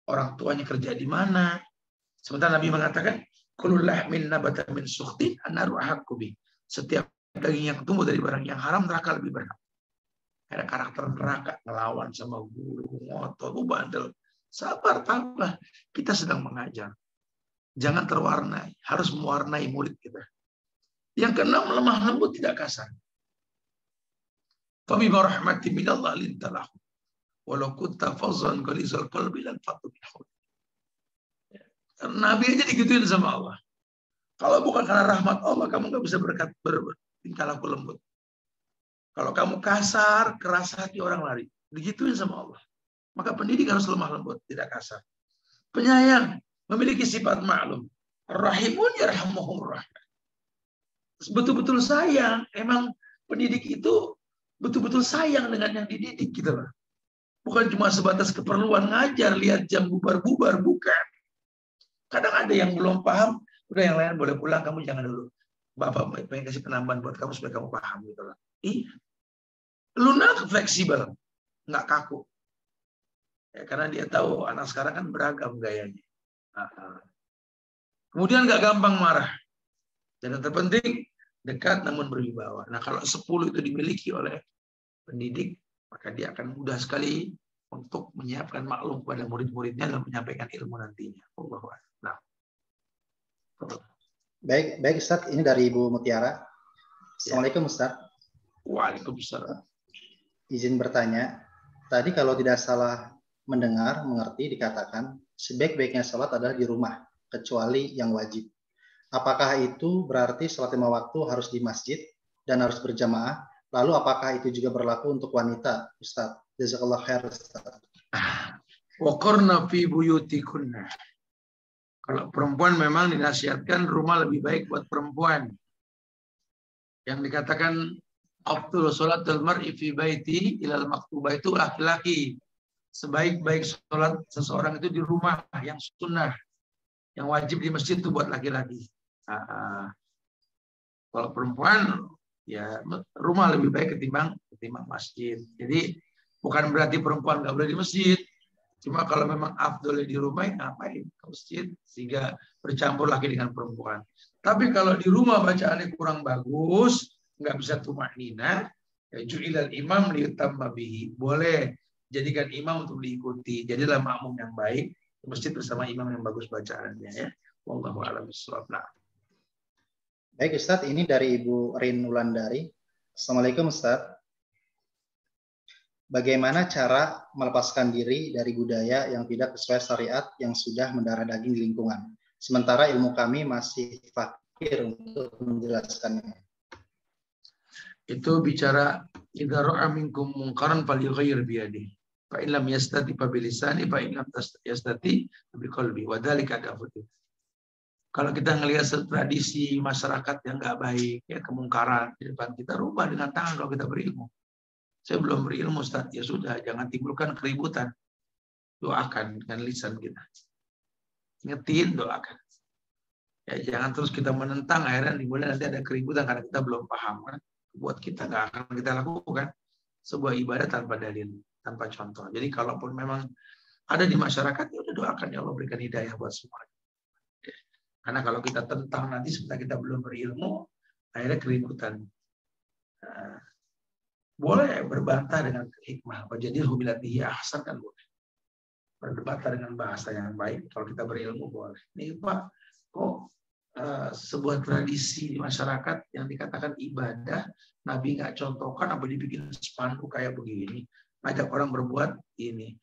Orang tuanya kerja di mana. Sementara Nabi mengatakan, kullu lahmin nabata min sukhtin an-naru ahaqqu bi. Setiap daging yang tumbuh dari barang yang haram, neraka lebih berhak. Ada karakter neraka, ngelawan sama guru, ngotot, bandel. Sabar, tabah. Kita sedang mengajar. Jangan terwarnai, harus mewarnai murid kita. Yang keenam, lemah lembut, tidak kasar. Fa bima rahmatin minallah linta lahum. Walau kunta fazzan ghalizal qalbi lan faddu min hawlik. Nabi aja digituin sama Allah. Kalau bukan karena rahmat Allah, kamu nggak bisa bertingkah laku lembut. Kalau kamu kasar, keras hati, orang lari. Digituin sama Allah. Maka pendidik harus lemah lembut, tidak kasar. Penyayang, memiliki sifat maklum. Rahimun yarhamuhumur rahman. Betul-betul sayang. Emang pendidik itu betul-betul sayang dengan yang dididik gitu loh. Bukan cuma sebatas keperluan ngajar, lihat jam bubar-bubar, bukan. Kadang ada yang belum paham, udah yang lain boleh pulang, kamu jangan dulu. Bapak pengen kasih penambahan buat kamu supaya kamu paham gitu loh. Iya. Lunak, fleksibel, nggak kaku. Ya, karena dia tahu anak sekarang kan beragam gayanya. Kemudian nggak gampang marah. Dan yang terpenting, dekat namun berwibawa. Nah kalau 10 itu dimiliki oleh pendidik, maka dia akan mudah sekali untuk menyiapkan maklum kepada murid-muridnya dalam menyampaikan ilmu nantinya. Nah. Baik Ustaz, ini dari Ibu Mutiara. Assalamualaikum Ustaz. Waalaikumsalam. Izin bertanya, tadi kalau tidak salah mengerti dikatakan sebaik-baiknya sholat adalah di rumah, kecuali yang wajib. Apakah itu berarti sholat 5 waktu harus di masjid dan harus berjamaah? Lalu apakah itu juga berlaku untuk wanita, Ustaz? Jazakallah khair, Ustaz. Waqarna fi buyutikunna. Kalau perempuan memang dinasihatkan rumah lebih baik buat perempuan. Yang dikatakan afdhal sholatul mar'i fi baiti ilal maktubah itu laki-laki. Sebaik-baik sholat seseorang itu di rumah yang sunnah. Yang wajib di masjid itu buat laki-laki. Kalau perempuan ya rumah lebih baik ketimbang masjid. Jadi bukan berarti perempuan nggak boleh di masjid. Cuma kalau memang afdolnya di rumah, ngapain ke masjid sehingga bercampur laki dengan perempuan. Tapi kalau di rumah bacaannya kurang bagus, nggak bisa tumaknina, ya ju'ilal imam liyutamma bihi. Boleh jadikan imam untuk diikuti. Jadilah makmum yang baik di masjid bersama imam yang bagus bacaannya ya. Wallahu a'lam bishawab. Baik Ustaz, ini dari Ibu Rin Wulandari. Assalamualaikum Ustaz. Bagaimana cara melepaskan diri dari budaya yang tidak sesuai syariat yang sudah mendarah daging di lingkungan? Sementara ilmu kami masih fakir untuk menjelaskannya. Itu bicara idza ra'a minkum munkaran falyughayyir bi yadihi. Fa in lam yastati fa bi lisani, fa in lam yastati bi qalbi. Wa dzalika da'watu. Kalau kita ngelihat tradisi masyarakat yang nggak baik, ya kemungkaran di depan kita, rubah dengan tangan kalau kita berilmu. Saya belum berilmu, Ustaz. Ya sudah, jangan timbulkan keributan. Doakan dengan lisan kita. Ngetin, doakan. Ya, jangan terus kita menentang, akhirnya dimulai nanti ada keributan karena kita belum paham. Kan? Buat kita nggak akan kita lakukan sebuah ibadah tanpa dalil, tanpa contoh. Jadi kalaupun memang ada di masyarakat, ya udah doakan ya Allah berikan hidayah buat semua. Karena kalau kita tentang nanti sebentar kita belum berilmu, akhirnya keributan. Nah, boleh berbantah dengan hikmah. Wajadilhu billati hiya ahsan kan boleh. Berbantah dengan bahasa yang baik. Kalau kita berilmu boleh. Nih Pak, kok sebuah tradisi di masyarakat yang dikatakan ibadah, Nabi nggak contohkan apa dibikin spanduk kayak begini. Ngajak orang berbuat ini.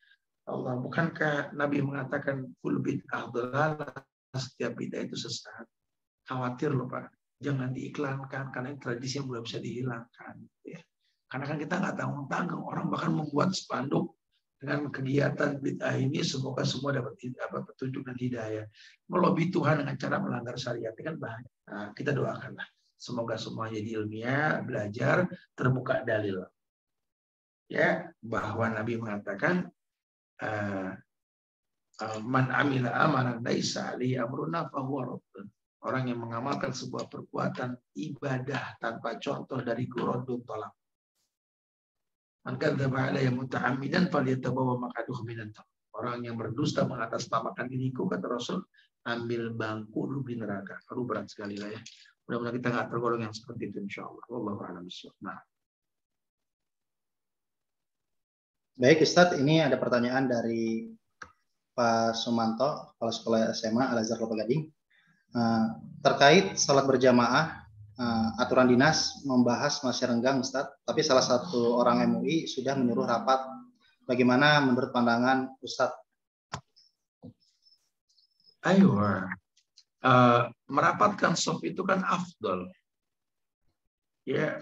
Allah, bukankah Nabi mengatakan kul bid'ah dhalalah, setiap bid'ah itu sesat. Khawatir loh Pak. Jangan diiklankan karena tradisi yang belum bisa dihilangkan. Ya. Karena kan kita nggak tanggung-tanggung. Orang bahkan membuat spanduk dengan kegiatan bid'ah ini semoga semua dapat petunjuk dan hidayah. Melobi Tuhan dengan cara melanggar syariat kan bahaya. Nah, kita doakanlah semoga semua jadi ilmiah, belajar, terbuka dalil. Ya, bahwa Nabi mengatakan man amila amalan laisa alaihi amruna fahuwa raddun. Orang yang mengamalkan sebuah perbuatan ibadah tanpa contoh dari Qur'an tolak. Man kadzdzaba alayya muta'ammidan falyatabawwa maq'adahu minan nar. Orang yang berdusta mengatasnamakan diriku, kata Rasul, ambil bangku dulu di neraka. Aduh, berat sekali lah ya. Mudah-mudahan kita nggak tergolong yang seperti itu insyaallah. Wallahu a'lam bishawab. Nah. Baik Ustadz, ini ada pertanyaan dari Pak Sumanto, Kepala Sekolah SMA Al-Azhar Kelapa Gading. Terkait salat berjamaah, aturan dinas membahas masih renggang Ustadz, tapi salah satu orang MUI sudah menyuruh rapat. Bagaimana menurut pandangan Ustadz? Ayo, merapatkan shaf itu kan afdol. Ya,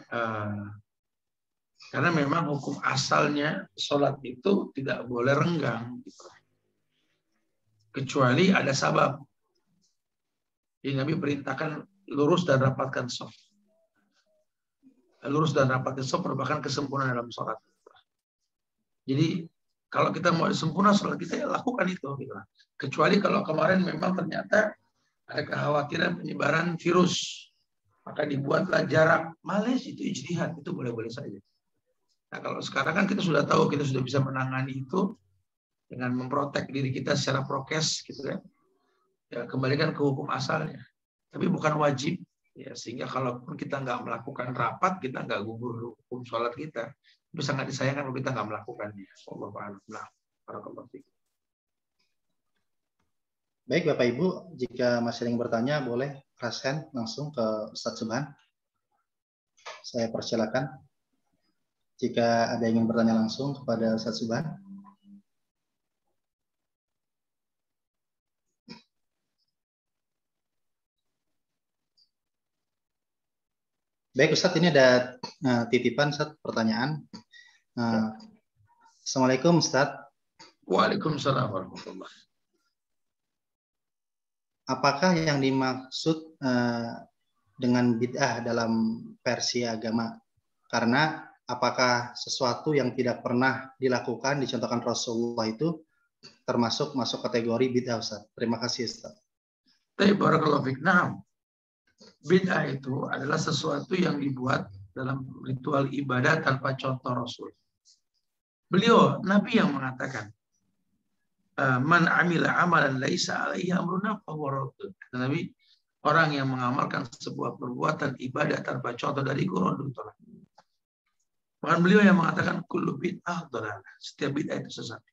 karena memang hukum asalnya sholat itu tidak boleh renggang. Kecuali ada sabab. Jadi Nabi perintahkan lurus dan rapatkan shaf. Lurus dan rapatkan shaf merupakan kesempurnaan dalam sholat. Jadi kalau kita mau sempurna sholat kita ya lakukan itu. Gitu. Kecuali kalau kemarin memang ternyata ada kekhawatiran penyebaran virus. Maka dibuatlah jarak. Males itu ijtihad. Itu boleh-boleh saja. Nah kalau sekarang kan kita sudah tahu, kita sudah bisa menangani itu dengan memprotek diri kita secara prokes gitu kan. Ya, kembalikan ke hukum asalnya. Tapi bukan wajib. Ya, sehingga kalaupun kita nggak melakukan rapat, kita nggak gugur hukum sholat kita. Itu sangat disayangkan kalau kita nggak melakukannya. Allahu a'lam. Barakallahu fiik. Baik Bapak Ibu, jika masih ingin bertanya boleh raise hand langsung ke Ustadz Subhan. Saya persilakan. Jika ada yang ingin bertanya langsung kepada Ustadz Subhan. Baik Ustadz, ini ada titipan Ustadz, pertanyaan. Assalamualaikum Ustadz. Waalaikumsalam warahmatullahi. Apakah yang dimaksud dengan bid'ah dalam versi agama? Karena apakah sesuatu yang tidak pernah dilakukan, dicontohkan Rasulullah itu termasuk masuk kategori bid'ah Ustaz? Terima kasih Ustaz. Barakallahu fiik. Nah, bid'ah itu adalah sesuatu yang dibuat dalam ritual ibadah tanpa contoh Rasul. Beliau, Nabi yang mengatakan, man amila amalan laisa alaihi amruna fahuwa raddun. Nabi, orang yang mengamalkan sebuah perbuatan ibadah tanpa contoh dari Quran ditolak. Bahkan beliau yang mengatakan kullu bid'ah dhalalah. Setiap bid'ah itu sesat.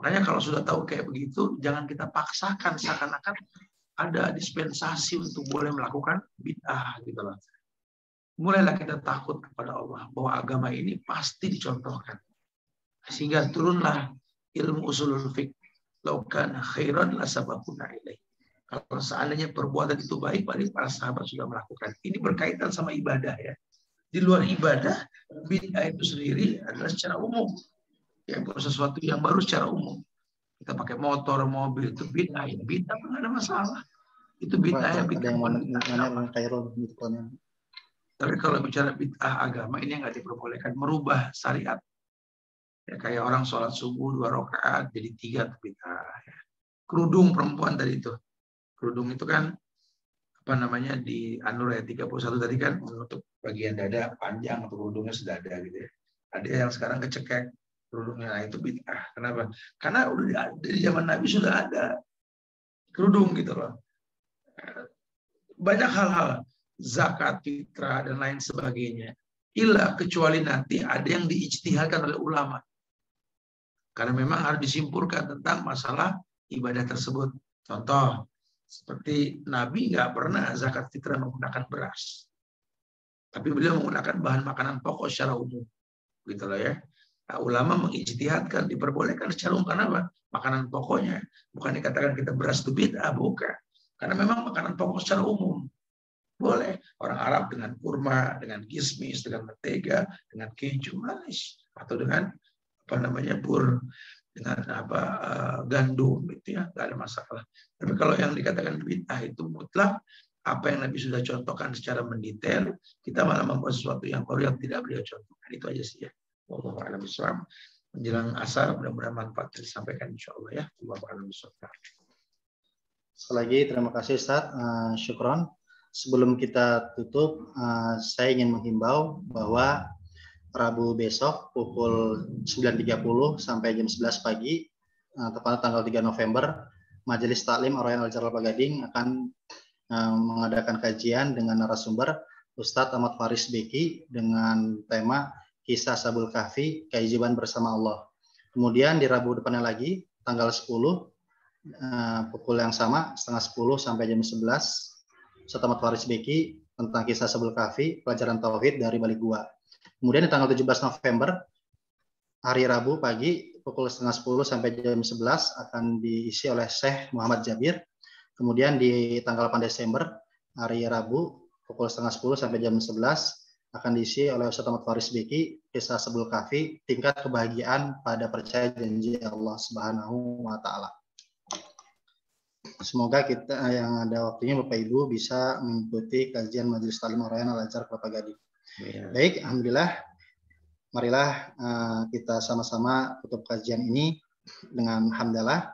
Makanya kalau sudah tahu kayak begitu, jangan kita paksakan seakan-akan ada dispensasi untuk boleh melakukan bid'ah gitu loh. Mulailah kita takut kepada Allah bahwa agama ini pasti dicontohkan. Sehingga turunlah ilmu usulul fiqh. Laukan khairan la sabaquna ilaih. Kalau seandainya perbuatan itu baik, paling para sahabat sudah melakukan. Ini berkaitan sama ibadah ya. Di luar ibadah, bid'ah itu sendiri adalah secara umum. Ya, sesuatu yang baru secara umum. Kita pakai motor, mobil itu bid'ah. Ya, bid'ah nggak ada masalah. Itu bid'ah yang bid'ah. Tapi kalau bicara bid'ah agama ini nggak diperbolehkan, merubah syariat. Ya, kayak orang sholat subuh 2 rakaat jadi 3 itu bid'ah. Ya. Kerudung perempuan tadi itu. Kerudung itu kan apa namanya di An-Nur ayat 31 tadi kan menutup bagian dada panjang atau kerudungnya sudah ada gitu ya. Ada yang sekarang kecekek kerudungnya, nah itu bid'ah. Kenapa? Karena udah dari zaman Nabi sudah ada kerudung gitu loh. Banyak hal-hal, zakat, fitrah dan lain sebagainya. Illa kecuali nanti ada yang diijtihadkan oleh ulama. Karena memang harus disimpulkan tentang masalah ibadah tersebut. Contoh, seperti Nabi nggak pernah zakat fitrah menggunakan beras. Tapi beliau menggunakan bahan makanan pokok secara umum. Gitu loh ya. Nah, ulama mengijtihadkan, diperbolehkan secara umum. Karena apa? Makanan pokoknya. Bukan dikatakan kita beras itu bid'ah, bukan. Karena memang makanan pokok secara umum. Boleh. Orang Arab dengan kurma, dengan kismis, dengan mentega, dengan keju manis. Atau dengan bur dengan gandum gitu ya, nggak ada masalah. Tapi kalau yang dikatakan bid'ah itu mutlak, apa yang Nabi sudah contohkan secara mendetail, kita malah membuat sesuatu yang baru yang tidak beliau contohkan. Itu aja sih ya. Wallahu a'lam bishawab. Menjelang asar mudah-mudahan manfaat disampaikan insyaallah ya. Wallahu a'lam bishawab. Sekali lagi terima kasih Ustaz, syukron. Sebelum kita tutup, saya ingin menghimbau bahwa Rabu besok pukul 9.30 sampai jam 11 pagi, tepatnya tanggal 3 November, Majelis Taklim Ar-Rayyan Al-Azhar Kelapa Gading akan mengadakan kajian dengan narasumber Ustadz Ahmad Faris Beki dengan tema Kisah Ashabul Kahfi, Keajaiban Bersama Allah. Kemudian di Rabu depannya lagi, tanggal 10, pukul yang sama, setengah 10 sampai jam 11, Ustadz Ahmad Faris Beki tentang Kisah Ashabul Kahfi, pelajaran Tauhid dari Balik Gua. Kemudian di tanggal 17 November, hari Rabu pagi, pukul setengah 10 sampai jam 11 akan diisi oleh Syekh Muhammad Jabir. Kemudian di tanggal 8 Desember, hari Rabu, pukul setengah 10 sampai jam 11 akan diisi oleh Ustadz Ahmad Faris Beki, Kisah Ashabul Kahfi, tingkat kebahagiaan pada percaya janji Allah Subhanahu wa Ta'ala. Semoga kita yang ada waktunya Bapak Ibu bisa mengikuti kajian Majelis Taklim Ar-Rayyan Al-Azhar Kelapa Gading. Baik, alhamdulillah. Marilah kita sama-sama tutup kajian ini dengan hamdalah.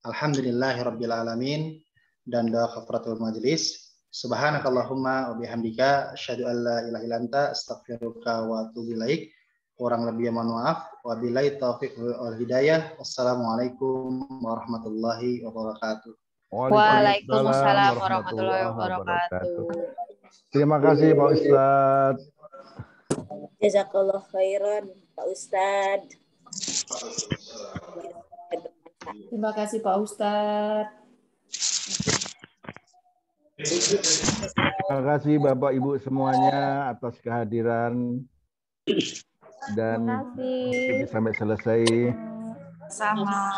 Alhamdulillahirabbil alamin dan doa kafaratul majelis. Subhanakallahumma wa bihamdika asyhadu an la ilaha illa anta astaghfiruka wa atubu ilaik. Kurang lebih mohon maaf. Wabillahi taufiq wal hidayah. Wassalamualaikum warahmatullahi wabarakatuh. Waalaikumsalam warahmatullahi wabarakatuh. Terima kasih Pak Ustadz. Jazakallah khairan Pak Ustadz. Terima kasih Pak Ustadz. Terima kasih Bapak Ibu semuanya atas kehadiran dan sampai selesai. Sama.